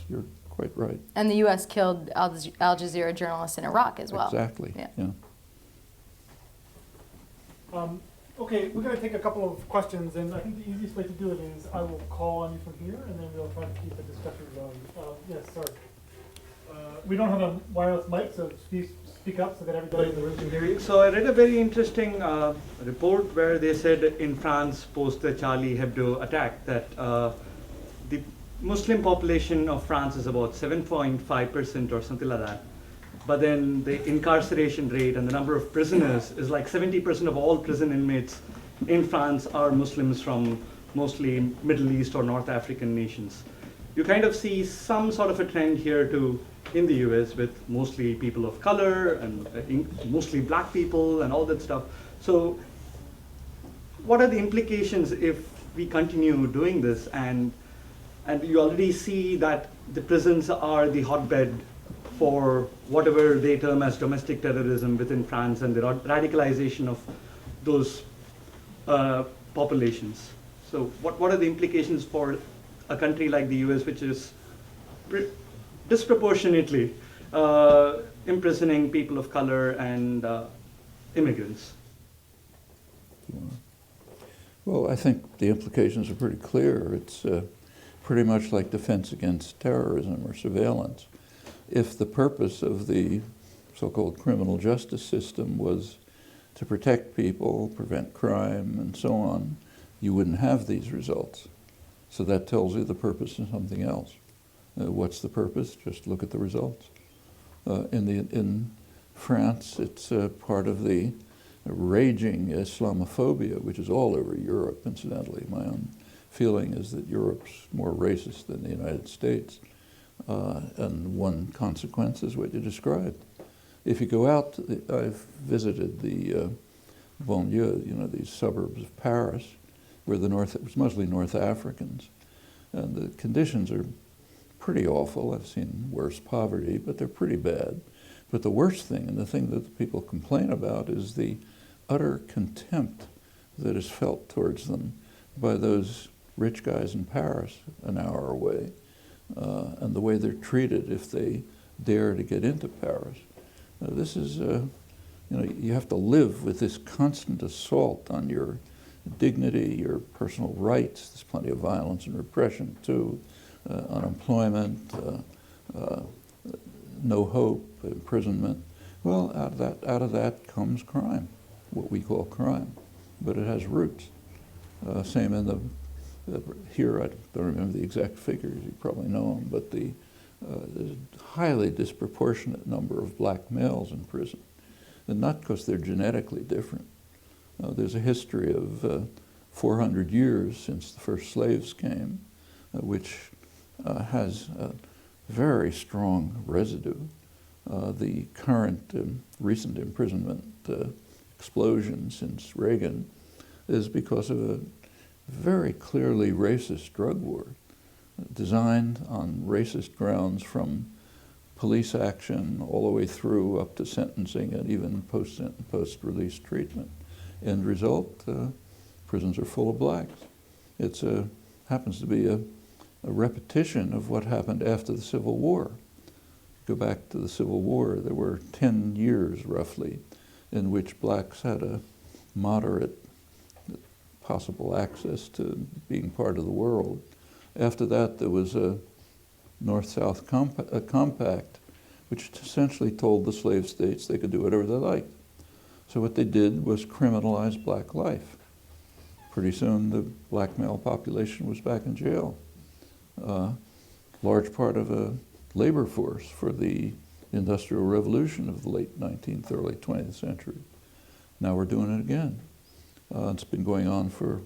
You're quite right. And the U.S. killed Al Jazeera journalists in Iraq as well. Exactly. Yeah. Okay, we're going to take a couple of questions, and I think the easiest way to do it is I will call on you from here, and then we'll try to keep the discussion going. Yes, sorry. We don't have a wireless mic, so speak up so that everybody in the room can hear you. So I read a very interesting report where they said in France, post the Charlie Hebdo attack, that the Muslim population of France is about 7.5% or something like that. But then the incarceration rate and the number of prisoners is like 70% of all prison inmates in France are Muslims from mostly Middle East or North African nations. You kind of see some sort of a trend here too in the US with mostly people of color and mostly black people and all that stuff. So what are the implications if we continue doing this? And you already see that the prisons are the hotbed for whatever they term as domestic terrorism within France and the radicalization of those populations. So what are the implications for a country like the US, which is disproportionately imprisoning people of color and immigrants? Well, I think the implications are pretty clear. It's pretty much like defense against terrorism or surveillance. If the purpose of the so-called criminal justice system was to protect people, prevent crime, and so on, you wouldn't have these results. So that tells you the purpose is something else. What's the purpose? Just look at the results. In France, it's part of the raging Islamophobia, which is all over Europe, incidentally. My own feeling is that Europe's more racist than the United States. And one consequence is what you described. If you go out, I've visited the banlieue, these suburbs of Paris, where it was mostly North Africans. And the conditions are pretty awful. I've seen worse poverty, but they're pretty bad. But the worst thing, and the thing that people complain about, is the utter contempt that is felt towards them by those rich guys in Paris an hour away. And the way they're treated if they dare to get into Paris. This is, you have to live with this constant assault on your dignity, your personal rights. There's plenty of violence and repression too, unemployment, no hope, imprisonment. Well, out of that comes crime, what we call crime, but it has roots. Same in here, I don't remember the exact figures, you probably know them, but there's a highly disproportionate number of black males in prison, and not because they're genetically different. There's a history of 400 years since the first slaves came, which has a very strong residue. The current recent imprisonment explosion since Reagan is because of a very clearly racist drug war designed on racist grounds, from police action all the way through up to sentencing and even post-release treatment. End result, prisons are full of blacks. It happens to be a repetition of what happened after the Civil War. Go back to the Civil War, there were 10 years roughly in which blacks had a moderate possible access to being part of the world. After that, there was a North-South compact, which essentially told the slave states they could do whatever they liked. So what they did was criminalize black life. Pretty soon, the black male population was back in jail. Large part of a labor force for the Industrial Revolution of the late 19th, early 20th century. Now we're doing it again. It's been going on for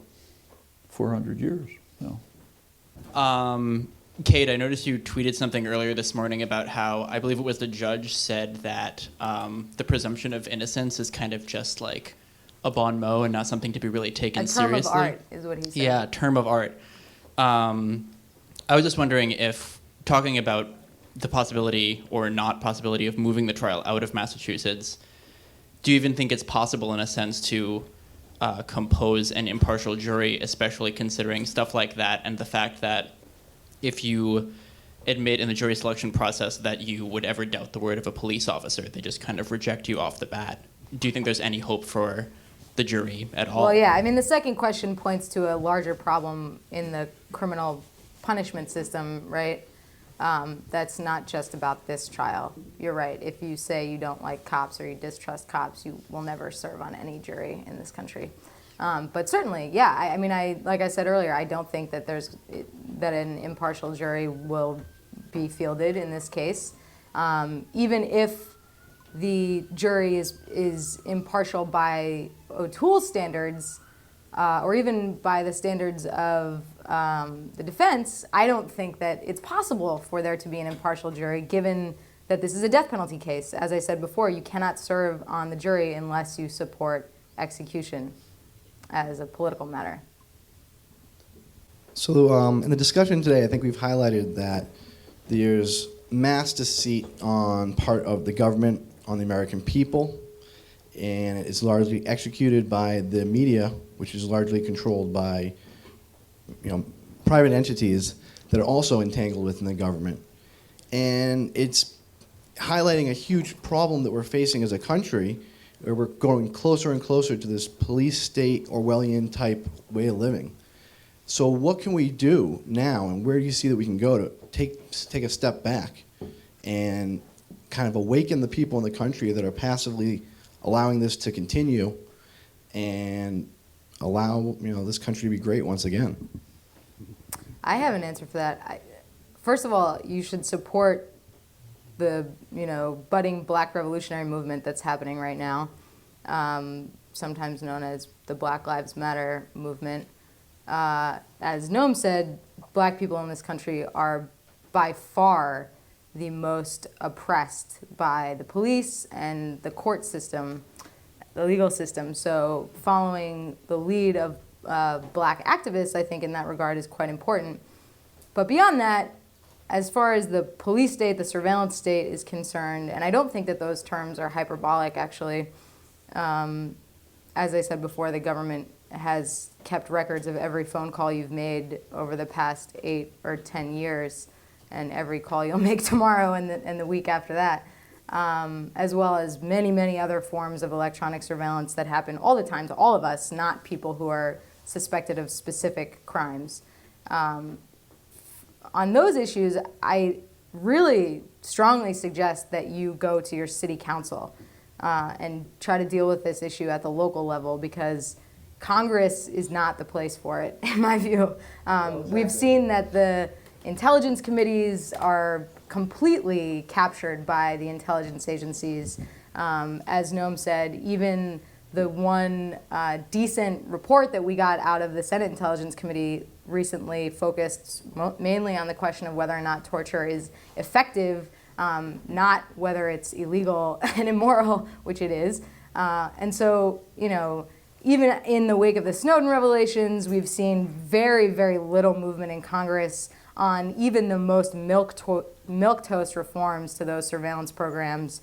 400 years now. Kate, I noticed you tweeted something earlier this morning about how, I believe it was the judge said that the presumption of innocence is kind of just like a bon mot and not something to be really taken seriously. A term of art is what he said. Yeah, term of art. I was just wondering if, talking about the possibility or not possibility of moving the trial out of Massachusetts, do you even think it's possible in a sense to compose an impartial jury, especially considering stuff like that and the fact that if you admit in the jury selection process that you would ever doubt the word of a police officer, they just kind of reject you off the bat. Do you think there's any hope for the jury at all? Well, yeah, I mean, the second question points to a larger problem in the criminal punishment system, right? That's not just about this trial. You're right. If you say you don't like cops or you distrust cops, you will never serve on any jury in this country. But certainly, yeah, I mean, like I said earlier, I don't think that that an impartial jury will be fielded in this case. Even if the jury is impartial by O'Toole's standards, or even by the standards of the defense, I don't think that it's possible for there to be an impartial jury, given that this is a death penalty case. As I said before, you cannot serve on the jury unless you support execution as a political matter. So in the discussion today, I think we've highlighted that there's mass deceit on part of the government, on the American people, and it's largely executed by the media, which is largely controlled by private entities that are also entangled within the government. And it's highlighting a huge problem that we're facing as a country, where we're going closer and closer to this police state Orwellian type way of living. So what can we do now, and where do you see that we can go to take a step back and kind of awaken the people in the country that are passively allowing this to continue and allow this country to be great once again? I have an answer for that. First of all, you should support the budding Black revolutionary movement that's happening right now, sometimes known as the Black Lives Matter movement. As Noam said, Black people in this country are by far the most oppressed by the police and the court system, the legal system. So following the lead of Black activists, I think in that regard is quite important. But beyond that, as far as the police state, the surveillance state is concerned, and I don't think that those terms are hyperbolic, actually. As I said before, the government has kept records of every phone call you've made over the past 8 or 10 years, and every call you'll make tomorrow and the week after that, as well as many, many other forms of electronic surveillance that happen all the time to all of us, not people who are suspected of specific crimes. On those issues, I really strongly suggest that you go to your city council and try to deal with this issue at the local level, because Congress is not the place for it, in my view. We've seen that the intelligence committees are completely captured by the intelligence agencies. As Noam said, even the one decent report that we got out of the Senate Intelligence Committee recently focused mainly on the question of whether or not torture is effective, not whether it's illegal and immoral, which it is. And so, even in the wake of the Snowden revelations, we've seen very, very little movement in Congress on even the most milquetoast reforms to those surveillance programs.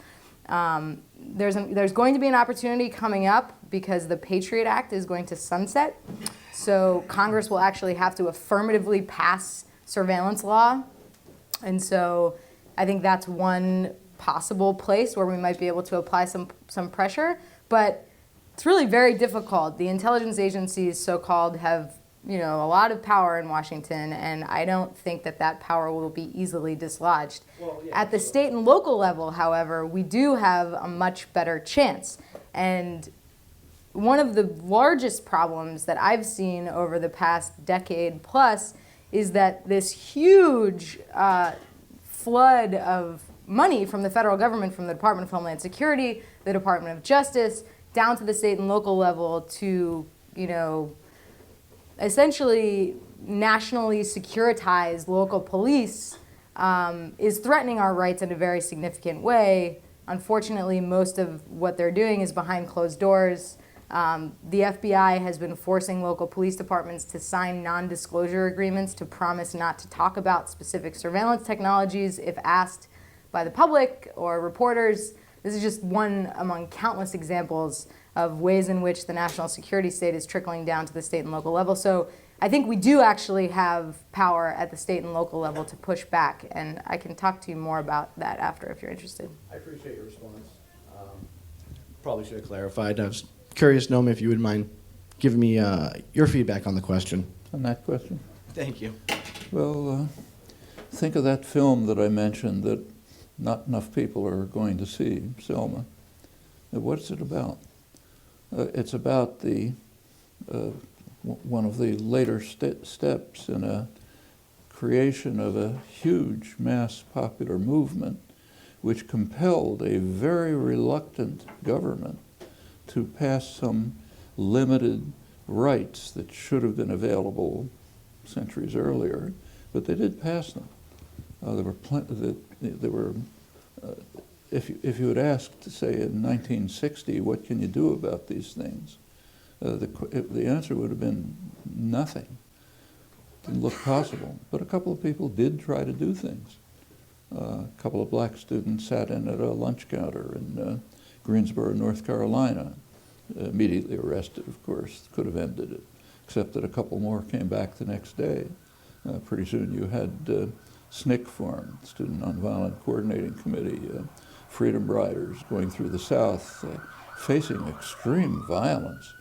There's going to be an opportunity coming up because the Patriot Act is going to sunset. So Congress will actually have to affirmatively pass surveillance law. And so I think that's one possible place where we might be able to apply some pressure. But it's really very difficult. The intelligence agencies, so-called, have a lot of power in Washington, and I don't think that power will be easily dislodged. At the state and local level, however, we do have a much better chance. And one of the largest problems that I've seen over the past decade plus is that this huge flood of money from the federal government, from the Department of Homeland Security, the Department of Justice, down to the state and local level to, essentially nationally securitized local police is threatening our rights in a very significant way. Unfortunately, most of what they're doing is behind closed doors. The FBI has been forcing local police departments to sign non-disclosure agreements to promise not to talk about specific surveillance technologies if asked by the public or reporters. This is just one among countless examples of ways in which the national security state is trickling down to the state and local level. So I think we do actually have power at the state and local level to push back, and I can talk to you more about that after if you're interested. I appreciate your response. Probably should have clarified. I was curious, Noam, if you would mind giving me your feedback on the question. On that question? Thank you. Well, think of that film that I mentioned that not enough people are going to see, Selma. What's it about? It's about the one of the later steps in a creation of a huge mass popular movement which compelled a very reluctant government to pass some limited rights that should have been available centuries earlier, but they did pass them. There were if you had asked, say, in 1960, what can you do about these things? The answer would have been nothing. Didn't look possible. But a couple of people did try to do things. A couple of black students sat in at a lunch counter in Greensboro, North Carolina. Immediately arrested, of course. Could have ended it, except that a couple more came back the next day. Pretty soon you had SNCC formed, Student Nonviolent Coordinating Committee, Freedom Riders going through the South, facing extreme violence,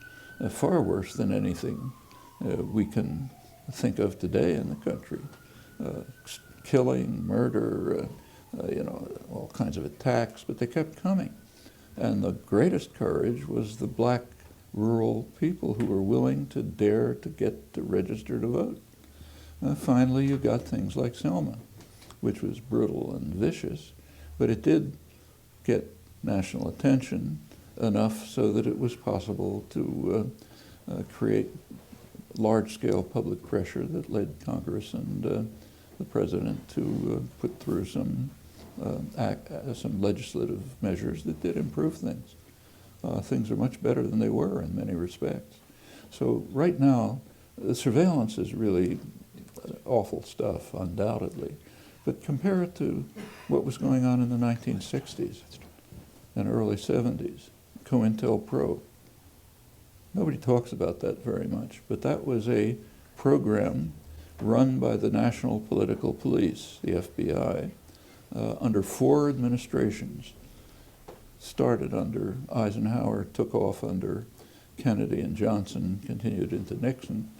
far worse than anything we can think of today in the country. Killing, murder, all kinds of attacks, but they kept coming. And the greatest courage was the black rural people who were willing to dare to get to register to vote. Finally, you got things like Selma, which was brutal and vicious, but it did get national attention enough so that it was possible to create large-scale public pressure that led Congress and the president to put through some legislative measures that did improve things. Things are much better than they were in many respects. So right now, the surveillance is really awful stuff, undoubtedly. But compare it to what was going on in the 1960s and early 70s, COINTELPRO. Nobody talks about that very much, but that was a program run by the National Political Police, the FBI, under 4 administrations. Started under Eisenhower, took off under Kennedy and Johnson, continued into Nixon.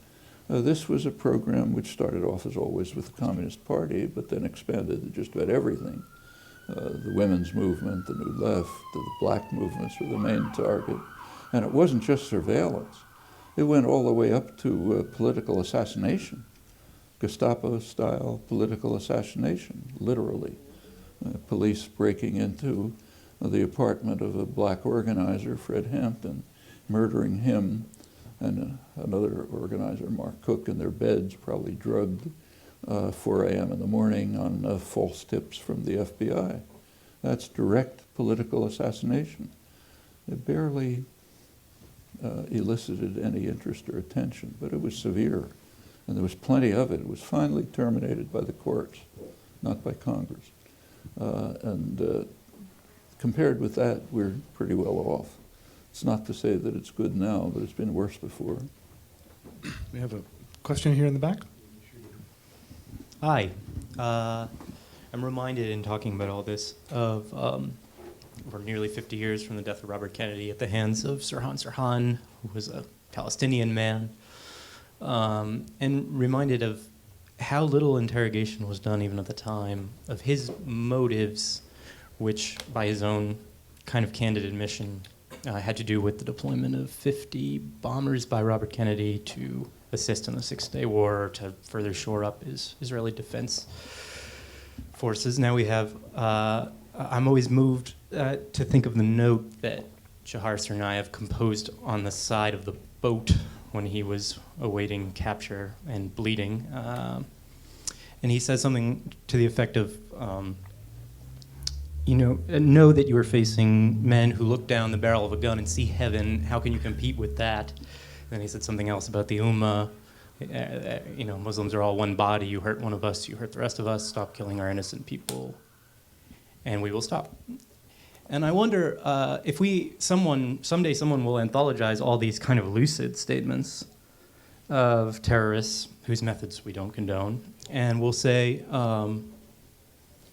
This was a program which started off, as always, with the Communist Party, but then expanded to just about everything. The women's movement, the New Left, the black movements were the main target. And it wasn't just surveillance. It went all the way up to political assassination, Gestapo-style political assassination, literally. Police breaking into the apartment of a black organizer, Fred Hampton, murdering him and another organizer, Mark Cook, in their beds, probably drugged 4 a.m. in the morning on false tips from the FBI. That's direct political assassination. It barely elicited any interest or attention, but it was severe, and there was plenty of it. It was finally terminated by the courts, not by Congress. Compared with that, we're pretty well off. It's not to say that it's good now, but it's been worse before. We have a question here in the back. Hi. I'm reminded in talking about all this of we're nearly 50 years from the death of Robert Kennedy at the hands of Sirhan Sirhan, who was a Palestinian man, and reminded of how little interrogation was done even at the time of his motives, which by his own kind of candid admission had to do with the deployment of 50 bombers by Robert Kennedy to assist in the Six-Day War to further shore up his Israeli defense forces. Now we have, I'm always moved to think of the note that Dzhokhar Tsarnaev composed on the side of the boat when he was awaiting capture and bleeding. And he says something to the effect of, know that you are facing men who look down the barrel of a gun and see heaven. How can you compete with that? Then he said something else about the Ummah. Muslims are all one body. You hurt one of us, you hurt the rest of us. Stop killing our innocent people, and we will stop. And I wonder if someday someone will anthologize all these kind of lucid statements of terrorists whose methods we don't condone, and we'll say,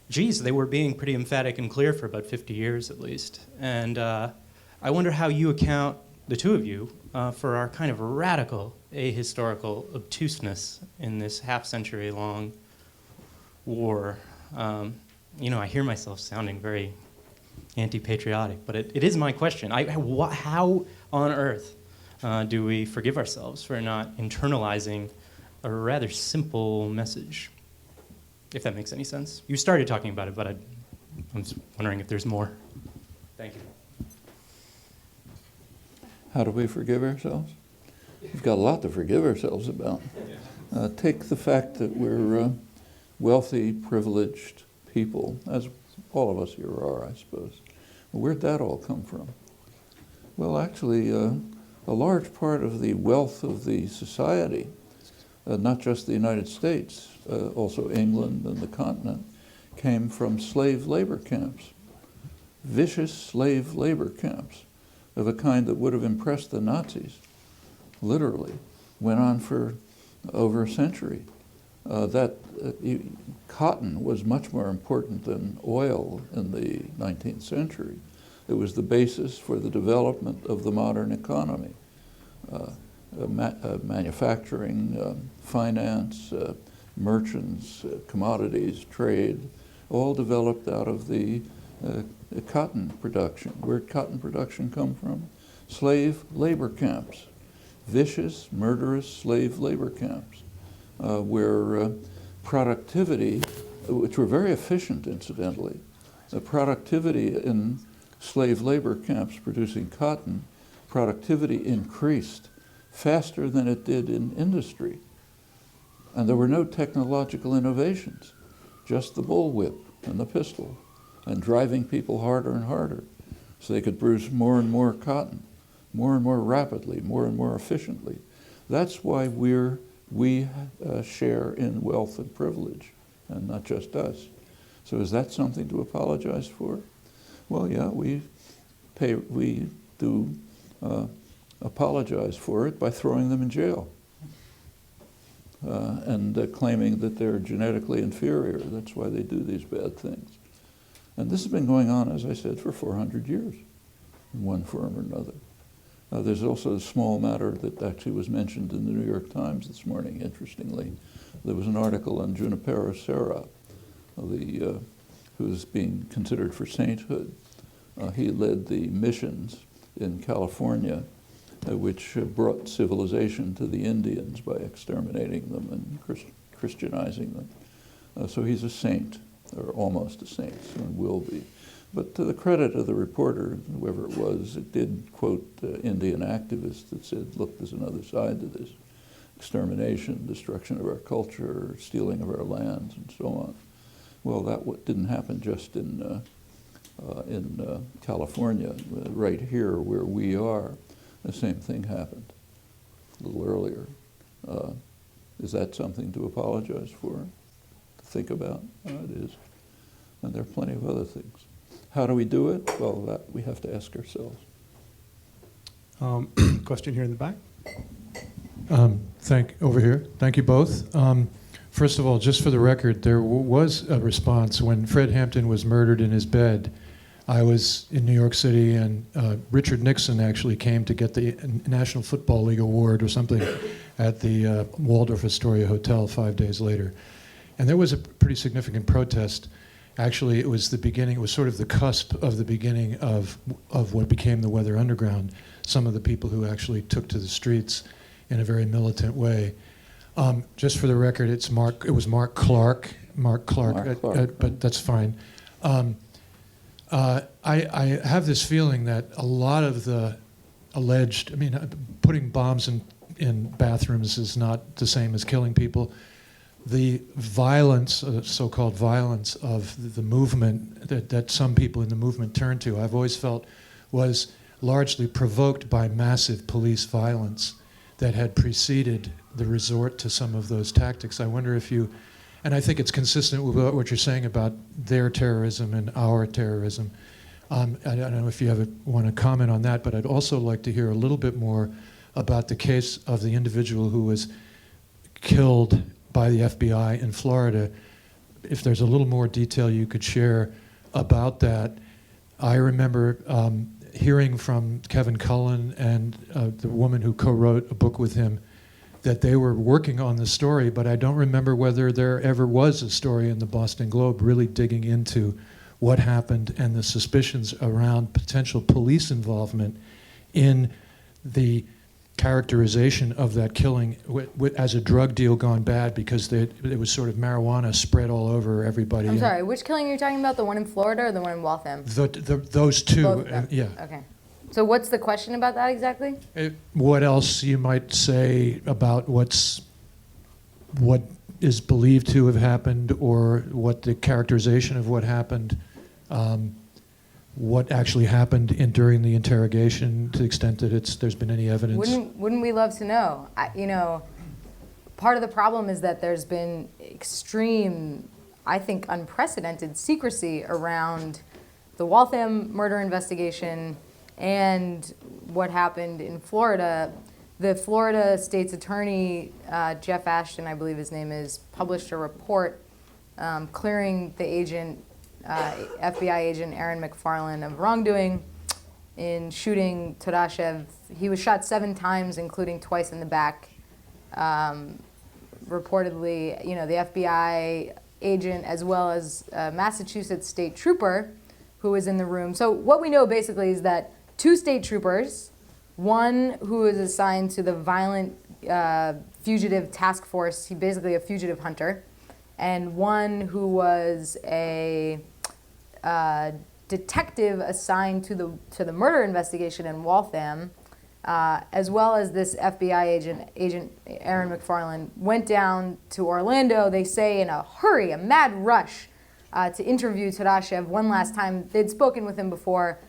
geez, they were being pretty emphatic and clear for about 50 years at least. And I wonder how you account, the two of you, for our kind of radical ahistorical obtuseness in this half-century long war. I hear myself sounding very anti-patriotic, but it is my question. How on earth do we forgive ourselves for not internalizing a rather simple message? If that makes any sense. You started talking about it, but I'm just wondering if there's more. Thank you. How do we forgive ourselves? We've got a lot to forgive ourselves about. Take the fact that we're wealthy, privileged people, as all of us here are, I suppose. Where'd that all come from? Well, actually, a large part of the wealth of the society, not just the United States, also England and the continent, came from slave labor camps, vicious slave labor camps of a kind that would have impressed the Nazis, literally, went on for over a century. Cotton was much more important than oil in the 19th century. It was the basis for the development of the modern economy. Manufacturing, finance, merchants, commodities, trade, all developed out of the cotton production. Where did cotton production come from? Slave labor camps, vicious, murderous slave labor camps, where productivity, which were very efficient incidentally, the productivity in slave labor camps producing cotton, productivity increased faster than it did in industry. And there were no technological innovations, just the bullwhip and the pistol, and driving people harder and harder so they could produce more and more cotton, more and more rapidly, more and more efficiently. That's why we share in wealth and privilege, and not just us. So is that something to apologize for? Well, yeah, we do apologize for it by throwing them in jail and claiming that they're genetically inferior. That's why they do these bad things. And this has been going on, as I said, for 400 years in one form or another. There's also a small matter that actually was mentioned in the New York Times this morning, interestingly. There was an article on Junipero Serra, who's being considered for sainthood. He led the missions in California, which brought civilization to the Indians by exterminating them and Christianizing them. So he's a saint, or almost a saint, soon will be. But to the credit of the reporter, whoever it was, it did quote Indian activists that said, look, there's another side to this. Extermination, destruction of our culture, stealing of our lands, and so on. Well, that didn't happen just in California. Right here where we are, the same thing happened a little earlier. Is that something to apologize for, to think about? It is. And there are plenty of other things. How do we do it? Well, that we have to ask ourselves. Question here in the back. Over here. Thank you both. First of all, just for the record, there was a response when Fred Hampton was murdered in his bed. I was in New York City, and Richard Nixon actually came to get the National Football League award or something at the Waldorf Astoria Hotel 5 days later. And there was a pretty significant protest. Actually, it was the beginning, it was sort of the cusp of the beginning of what became the Weather Underground. Some of the people who actually took to the streets in a very militant way. Just for the record, it was Mark Clark, but that's fine. I have this feeling that a lot of the alleged, putting bombs in bathrooms is not the same as killing people. The violence, so-called violence of the movement that some people in the movement turned to, I've always felt was largely provoked by massive police violence that had preceded the resort to some of those tactics. I wonder if you, and I think it's consistent with what you're saying about their terrorism and our terrorism. I don't know if you want to comment on that, but I'd also like to hear a little bit more about the case of the individual who was killed by the FBI in Florida. If there's a little more detail you could share about that. I remember hearing from Kevin Cullen and the woman who co-wrote a book with him that they were working on the story, but I don't remember whether there ever was a story in the Boston Globe really digging into what happened and the suspicions around potential police involvement in the characterization of that killing as a drug deal gone bad, because it was sort of marijuana spread all over everybody. I'm sorry, which killing are you talking about? The one in Florida or the one in Waltham? Those two, Both of them. yeah. Okay. So what's the question about that exactly? What else you might say about what is believed to have happened, or what the characterization of what happened, what actually happened during the interrogation, to the extent that there's been any evidence? Wouldn't we love to know? Part of the problem is that there's been extreme, I think, unprecedented secrecy around the Waltham murder investigation and what happened in Florida. The Florida State's Attorney, Jeff Ashton, I believe his name is, published a report clearing the agent, FBI agent Aaron McFarland, of wrongdoing in shooting Tsarnaev. He was shot 7 times, including twice in the back. Reportedly, the FBI agent, as well as a Massachusetts state trooper who was in the room. So what we know basically is that 2 state troopers, one who is assigned to the violent fugitive task force, he's basically a fugitive hunter, and one who was a detective assigned to the murder investigation in Waltham, as well as this FBI agent Aaron McFarland, went down to Orlando, they say in a hurry, a mad rush, to interview Tsarnaev one last time. They'd spoken with him before,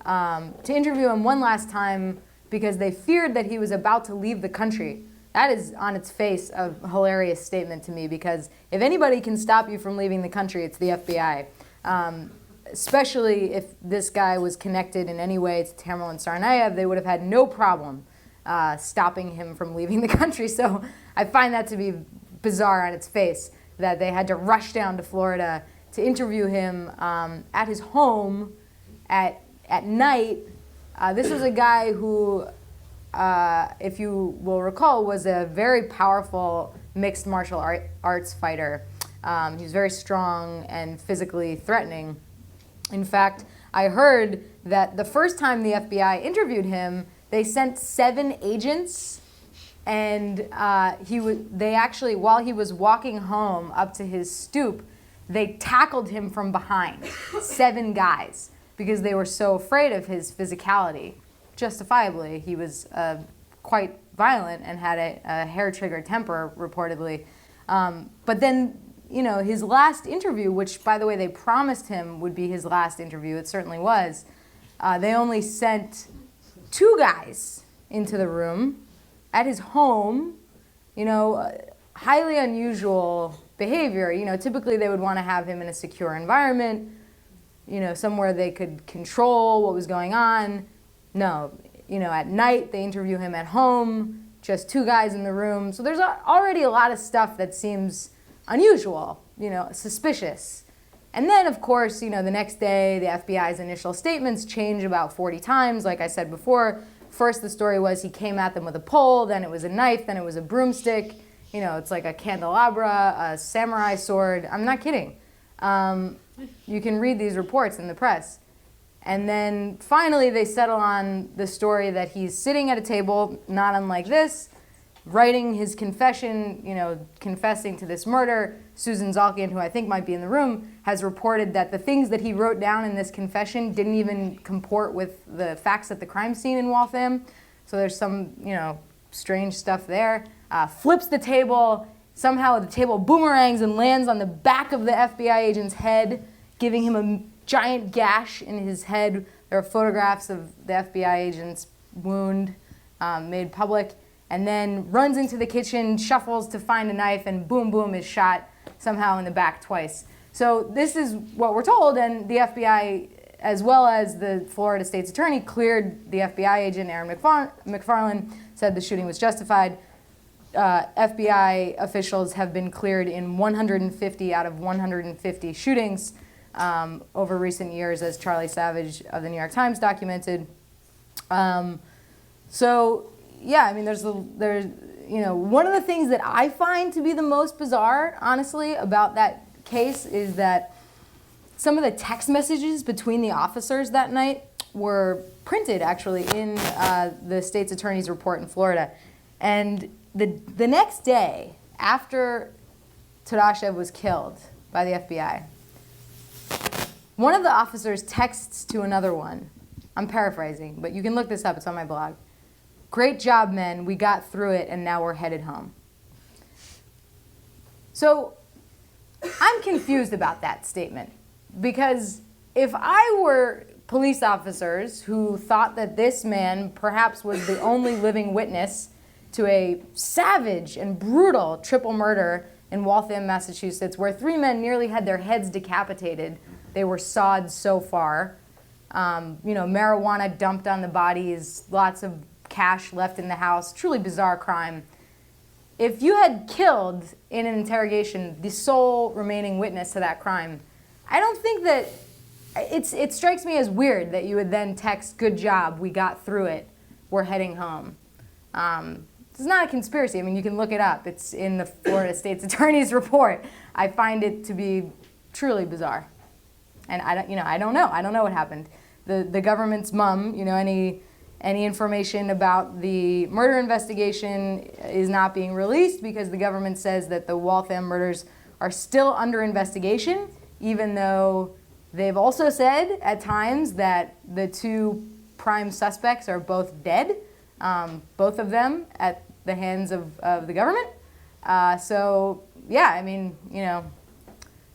to interview him one last time because they feared that he was about to leave the country. That is, on its face, a hilarious statement to me, because if anybody can stop you from leaving the country, it's the FBI. Especially if this guy was connected in any way to Tamerlan Tsarnaev, they would have had no problem stopping him from leaving the country. So I find that to be bizarre on its face, that they had to rush down to Florida to interview him at his home at night. This was a guy who, if you will recall, was a very powerful mixed martial arts fighter. He was very strong and physically threatening. In fact, I heard that the first time the FBI interviewed him, they sent 7 agents, and they actually, while he was walking home up to his stoop, they tackled him from behind, 7 guys, because they were so afraid of his physicality. Justifiably, he was quite violent and had a hair-trigger temper, reportedly. But then, his last interview, which, by the way, they promised him would be his last interview, it certainly was, they only sent 2 guys into the room at his home, highly unusual behavior. Typically they would want to have him in a secure environment, somewhere they could control what was going on. No, at night they interview him at home, just 2 guys in the room. So there's already a lot of stuff that seems unusual, suspicious. And then, of course, the next day, the FBI's initial statements change about 40 times, like I said before. First, the story was he came at them with a pole, then it was a knife, then it was a broomstick. It's like a candelabra, a samurai sword. I'm not kidding. You can read these reports in the press. And then, finally, they settle on the story that he's sitting at a table, not unlike this, writing his confession, confessing to this murder. Susan Zalkian, who I think might be in the room, has reported that the things that he wrote down in this confession didn't even comport with the facts at the crime scene in Waltham. So there's some, strange stuff there. Flips the table. Somehow the table boomerangs and lands on the back of the FBI agent's head, giving him a giant gash in his head. There are photographs of the FBI agent's wound made public. And then runs into the kitchen, shuffles to find a knife, and boom, boom, is shot somehow in the back twice. So this is what we're told, and the FBI as well as the Florida state's attorney cleared the FBI agent, Aaron McFarland, said the shooting was justified. FBI officials have been cleared in 150 out of 150 shootings over recent years, as Charlie Savage of the New York Times documented. So, yeah, I mean, there's one of the things that I find to be the most bizarre, honestly, about that case is that some of the text messages between the officers that night were printed, actually, in the state's attorney's report in Florida. And the next day, after Tsarnaev was killed by the FBI, one of the officers texts to another one. I'm paraphrasing, but you can look this up. It's on my blog. "Great job, men. We got through it, and now we're headed home." So I'm confused about that statement, because if I were police officers who thought that this man perhaps was the only living witness to a savage and brutal triple murder in Waltham, Massachusetts, where 3 men nearly had their heads decapitated, they were sawed so far, marijuana dumped on the bodies, lots of cash left in the house, truly bizarre crime. If you had killed in an interrogation the sole remaining witness to that crime, I don't think that it strikes me as weird that you would then text, "Good job, we got through it, we're heading home." It's not a conspiracy. I mean, you can look it up. It's in the Florida State's Attorney's report. I find it to be truly bizarre, and I don't know. I don't know what happened. The government's mum, any information about the murder investigation is not being released because the government says that the Waltham murders are still under investigation, even though they've also said at times that the 2 prime suspects are both dead, both of them at the hands of the government. So, yeah, I mean,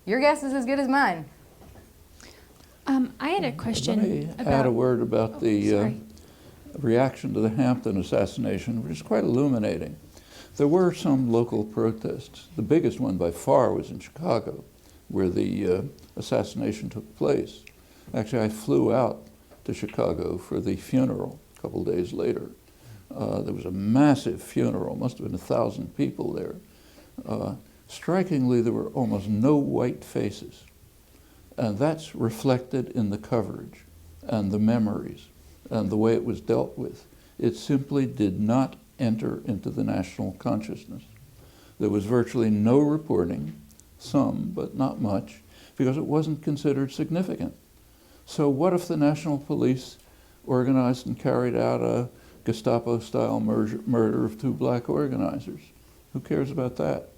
your guess is as good as mine. I had a question Let me about... add a word about the sorry. reaction to the Hampton assassination, which is quite illuminating. There were some local protests. The biggest one by far was in Chicago, where the assassination took place. Actually, I flew out to Chicago for the funeral a couple days later. There was a massive funeral, must have been 1,000 people there. Strikingly, there were almost no white faces. And that's reflected in the coverage and the memories and the way it was dealt with. It simply did not enter into the national consciousness. There was virtually no reporting, some, but not much, because it wasn't considered significant. So what if the National Police organized and carried out a Gestapo-style murder of 2 black organizers? Who cares about that?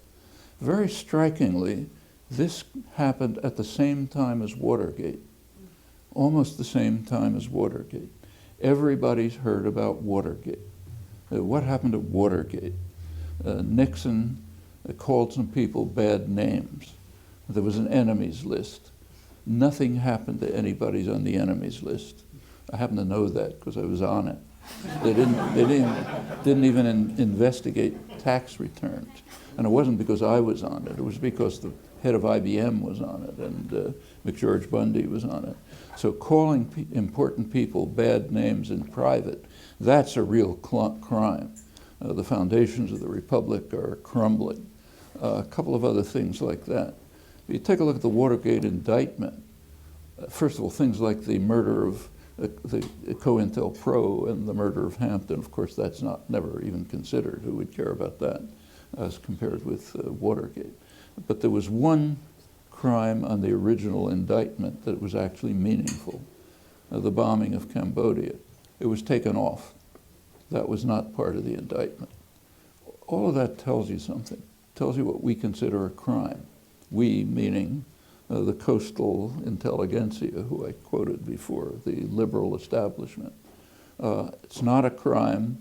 Very strikingly, this happened at the same time as Watergate, almost the same time as Watergate. Everybody's heard about Watergate. What happened at Watergate? Nixon called some people bad names. There was an enemies list. Nothing happened to anybody's on the enemies list. I happen to know that because I was on it. They didn't even investigate tax returns. And it wasn't because I was on it. It was because the head of IBM was on it and McGeorge Bundy was on it. So calling important people bad names in private, that's a real crime. The foundations of the Republic are crumbling. A couple of other things like that. If you take a look at the Watergate indictment, first of all, things like the murder of the COINTELPRO and the murder of Hampton, of course, that's never even considered. Who would care about that as compared with Watergate? But there was one crime on the original indictment that was actually meaningful, the bombing of Cambodia. It was taken off. That was not part of the indictment. All of that tells you something. It tells you what we consider a crime. We, meaning the coastal intelligentsia, who I quoted before, the liberal establishment. It's not a crime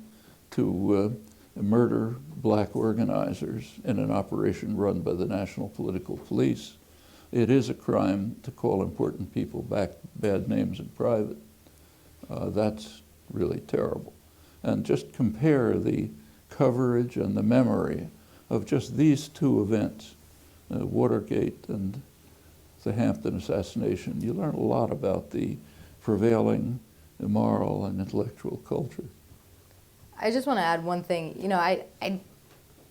to murder black organizers in an operation run by the National Political Police. It is a crime to call important people bad names in private. That's really terrible. And just compare the coverage and the memory of just these 2 events, Watergate and the Hampton assassination. You learn a lot about the prevailing moral and intellectual culture. I just want to add one thing. You know, I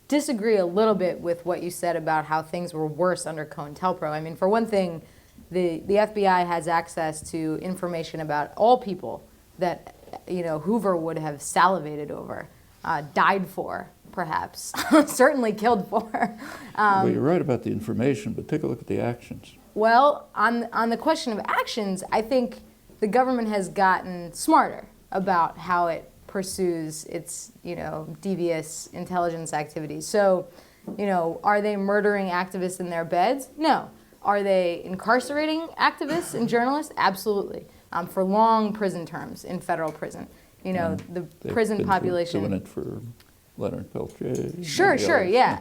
disagree a little bit with what you said about how things were worse under COINTELPRO. I mean, for one thing, the FBI has access to information about all people that, you know, Hoover would have salivated over, died for, perhaps, certainly killed for. Well, you're right about the information, but take a look at the actions. Well, on the question of actions, I think the government has gotten smarter about how it pursues its, you know, devious intelligence activities. So, you know, are they murdering activists in their beds? No. Are they incarcerating activists and journalists? Absolutely. For long prison terms in federal prison. You know, the prison population. Doing it for Leonard Peltier. Sure, yeah.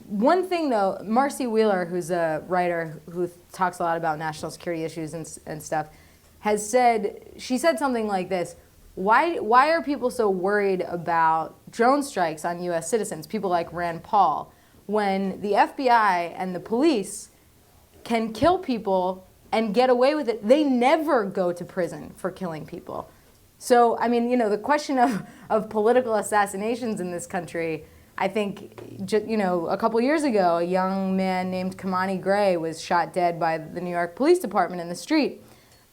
One thing though, Marcy Wheeler, who's a writer who talks a lot about national security issues and stuff, has said, she said something like this: why are people so worried about drone strikes on US citizens, people like Rand Paul, when the FBI and the police can kill people and get away with it? They never go to prison for killing people. So, I mean, you know, the question of political assassinations in this country, I think, you know, a couple years ago, a young man named Kamani Gray was shot dead by the New York Police Department in the street.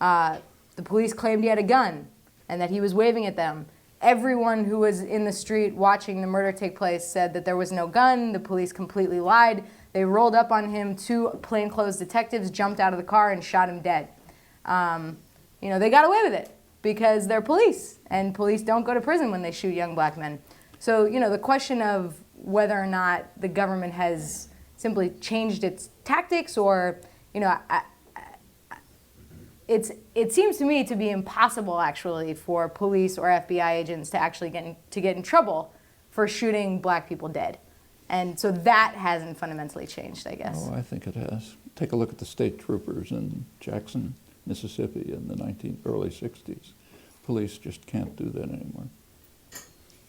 The police claimed he had a gun and that he was waving at them. Everyone who was in the street watching the murder take place said that there was no gun. The police completely lied. They rolled up on him. 2 plainclothes detectives jumped out of the car and shot him dead. You know, they got away with it because they're police, and police don't go to prison when they shoot young black men. So, you know, the question of whether or not the government has simply changed its tactics, or, you know, it seems to me to be impossible, actually, for police or FBI agents to actually get in trouble for shooting black people dead. And so that hasn't fundamentally changed, I guess. Oh, I think it has. Take a look at the state troopers in Jackson, Mississippi in the early 60s. Police just can't do that anymore.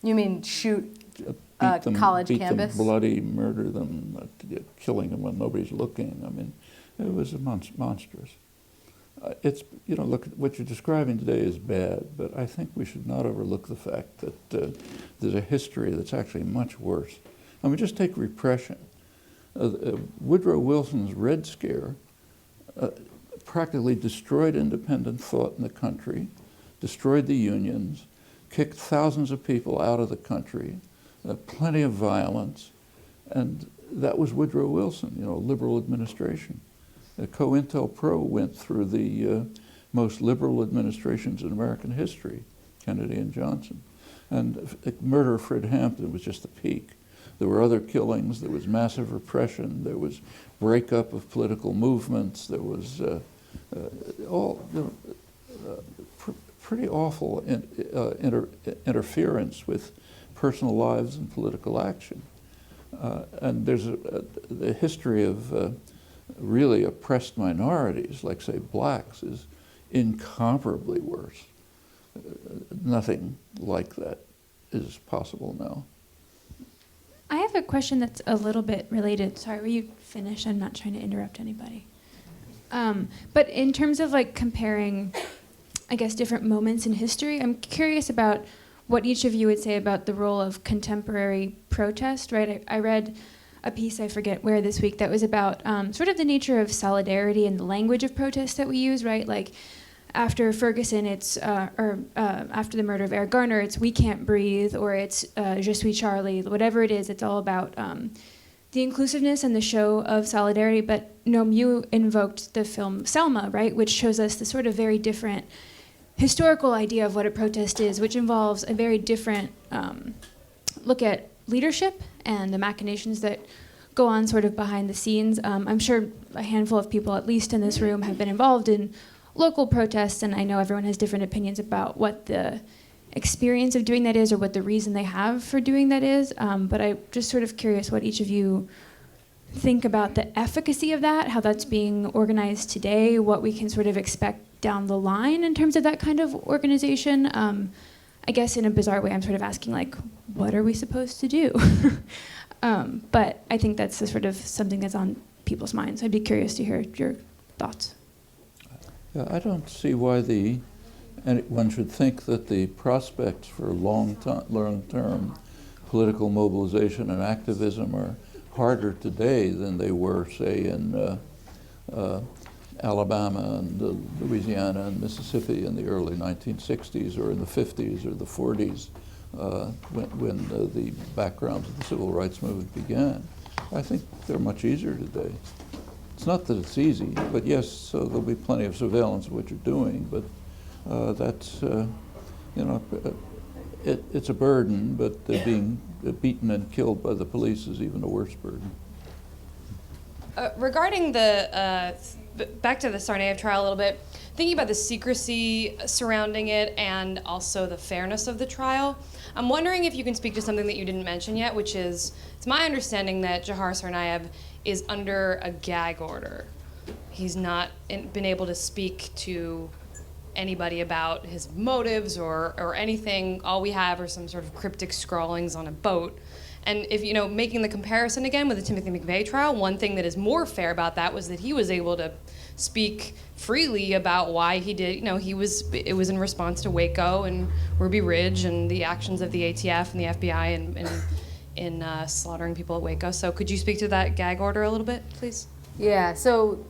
You mean shoot college campus? Them bloody, murder them, killing them when nobody's looking. I mean, it was monstrous. It's, you know, look, what you're describing today is bad, but I think we should not overlook the fact that there's a history that's actually much worse. I mean, just take repression. Woodrow Wilson's Red Scare practically destroyed independent thought in the country, destroyed the unions, kicked thousands of people out of the country, plenty of violence, and that was Woodrow Wilson, you know, liberal administration. COINTELPRO went through the most liberal administrations in American history, Kennedy and Johnson. And the murder of Fred Hampton was just the peak. There were other killings, there was massive repression, there was breakup of political movements, there was pretty awful interference with personal lives and political action. And there's the history of really oppressed minorities, like, say, blacks, is incomparably worse. Nothing like that is possible now. I have a question that's a little bit related. Sorry, were you finished? I'm not trying to interrupt anybody. But in terms of like comparing, I guess, different moments in history, I'm curious about what each of you would say about the role of contemporary protest, right? I read a piece, I forget where this week, that was about sort of the nature of solidarity and the language of protest that we use, right? Like after Ferguson, it's, after the murder of Eric Garner, it's "We Can't Breathe," or it's "Je suis Charlie," whatever it is, it's all about the inclusiveness and the show of solidarity. But Noam, you invoked the film Selma, right, which shows us the sort of very different historical idea of what a protest is, which involves a very different look at leadership and the machinations that go on sort of behind the scenes. I'm sure a handful of people, at least in this room, have been involved in local protests, and I know everyone has different opinions about what the experience of doing that is or what the reason they have for doing that is. But I'm just sort of curious what each of you think about the efficacy of that, how that's being organized today, what we can sort of expect down the line in terms of that kind of organization. I guess in a bizarre way, I'm sort of asking, like, what are we supposed to do? But I think that's sort of something that's on people's minds. I'd be curious to hear your thoughts. Yeah, I don't see why the And one should think that the prospects for long-term political mobilization and activism are harder today than they were, say, in Alabama and Louisiana and Mississippi in the early 1960s, or in the 50s or the 40s, when the backgrounds of the civil rights movement began. I think they're much easier today. It's not that it's easy, but yes, so there'll be plenty of surveillance of what you're doing, but that's, it's a burden, but being beaten and killed by the police is even a worse burden. Regarding the, back to the Tsarnaev trial a little bit, thinking about the secrecy surrounding it and also the fairness of the trial, I'm wondering if you can speak to something that you didn't mention yet, which is, it's my understanding that Dzhokhar Tsarnaev is under a gag order. He's not been able to speak to anybody about his motives or anything. All we have are some sort of cryptic scrawlings on a boat. And if, making the comparison again with the Timothy McVeigh trial, one thing that is more fair about that was that he was able to speak freely about why he did, it was in response to Waco and Ruby Ridge and the actions of the ATF and the FBI in slaughtering people at Waco. So could you speak to that gag order a little bit, please? Yeah, so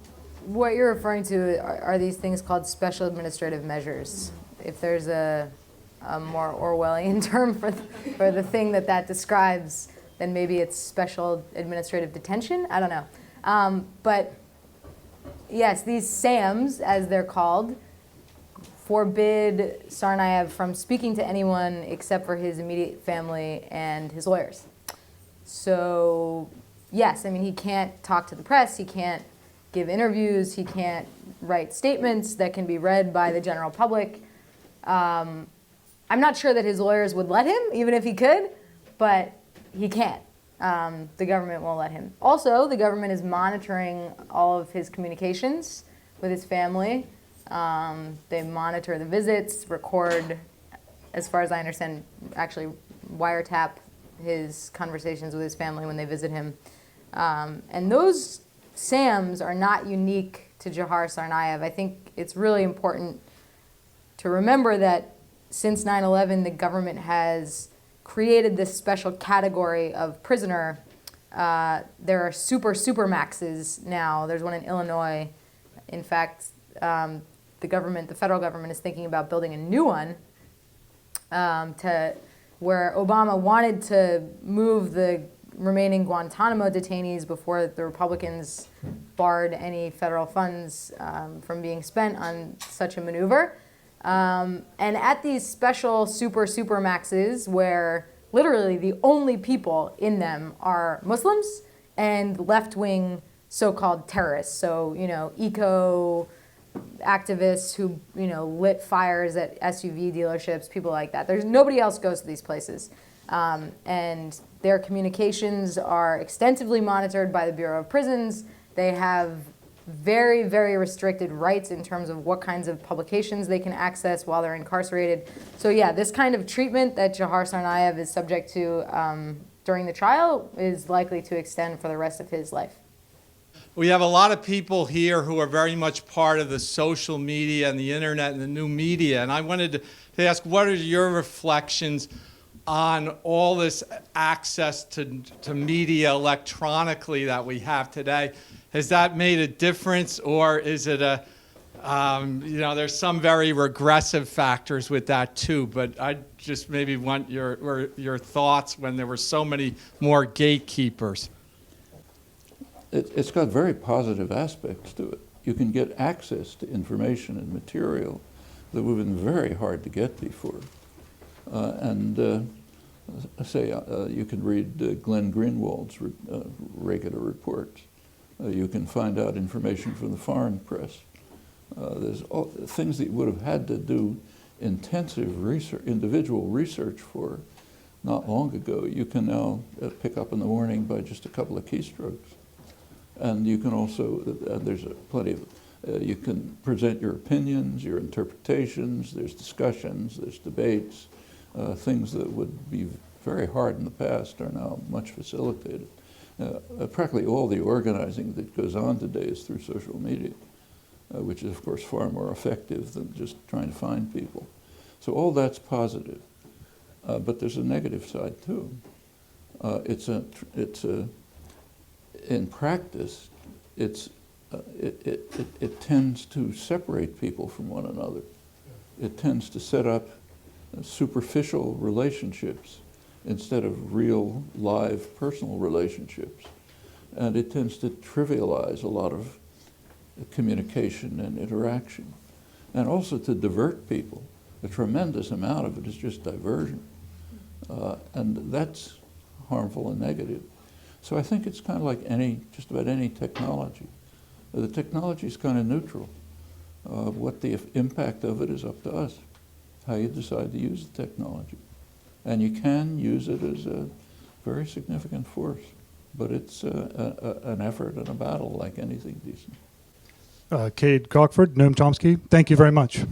what you're referring to are these things called special administrative measures. If there's a more Orwellian term for the thing that describes, then maybe it's special administrative detention. I don't know. But yes, these SAMs, as they're called, forbid Tsarnaev from speaking to anyone except for his immediate family and his lawyers. So yes, he can't talk to the press, he can't give interviews, he can't write statements that can be read by the general public. I'm not sure that his lawyers would let him, even if he could, but he can't. The government won't let him. Also, the government is monitoring all of his communications with his family. They monitor the visits, record, as far as I understand, actually wiretap his conversations with his family when they visit him. And those SAMs are not unique to Dzhokhar Tsarnaev. I think it's really important to remember that since 9/11, the government has created this special category of prisoner. There are super maxes now. There's one in Illinois. In fact, the federal government is thinking about building a new one where Obama wanted to move the remaining Guantanamo detainees before the Republicans barred any federal funds from being spent on such a maneuver. And at these special super maxes, where literally the only people in them are Muslims and left-wing so-called terrorists, so eco activists who lit fires at SUV dealerships, people like that. There's nobody else goes to these places, and their communications are extensively monitored by the Bureau of Prisons. They have very restricted rights in terms of what kinds of publications they can access while they're incarcerated. So yeah, this kind of treatment that Dzhokhar Tsarnaev is subject to during the trial is likely to extend for the rest of his life. We have a lot of people here who are very much part of the social media and the internet and the new media, and I wanted to ask, what are your reflections on all this access to media electronically that we have today? Has that made a difference, or is it there's some very regressive factors with that too, but I just maybe want your thoughts when there were so many more gatekeepers. It's got very positive aspects to it. You can get access to information and material that would have been very hard to get before. You can read Glenn Greenwald's regular reports. You can find out information from the foreign press. There's things that you would have had to do intensive research, individual research for not long ago. You can now pick up in the morning by just a couple of keystrokes. And you can also, there's plenty of, you can present your opinions, your interpretations, there's discussions, there's debates. Things that would be very hard in the past are now much facilitated. Practically all the organizing that goes on today is through social media. which is, of course, far more effective than just trying to find people. So all that's positive. But there's a negative side, too. In practice, it tends to separate people from one another. It tends to set up superficial relationships instead of real, live, personal relationships. And it tends to trivialize a lot of communication and interaction, and also to divert people. A tremendous amount of it is just diversion. And that's harmful and negative. So I think it's kind of like just about any technology. The technology is kind of neutral. What the impact of it is up to us, how you decide to use the technology. And you can use it as a very significant force, but it's an effort and a battle like anything decent. Kade Crockford, Noam Chomsky, thank you very much.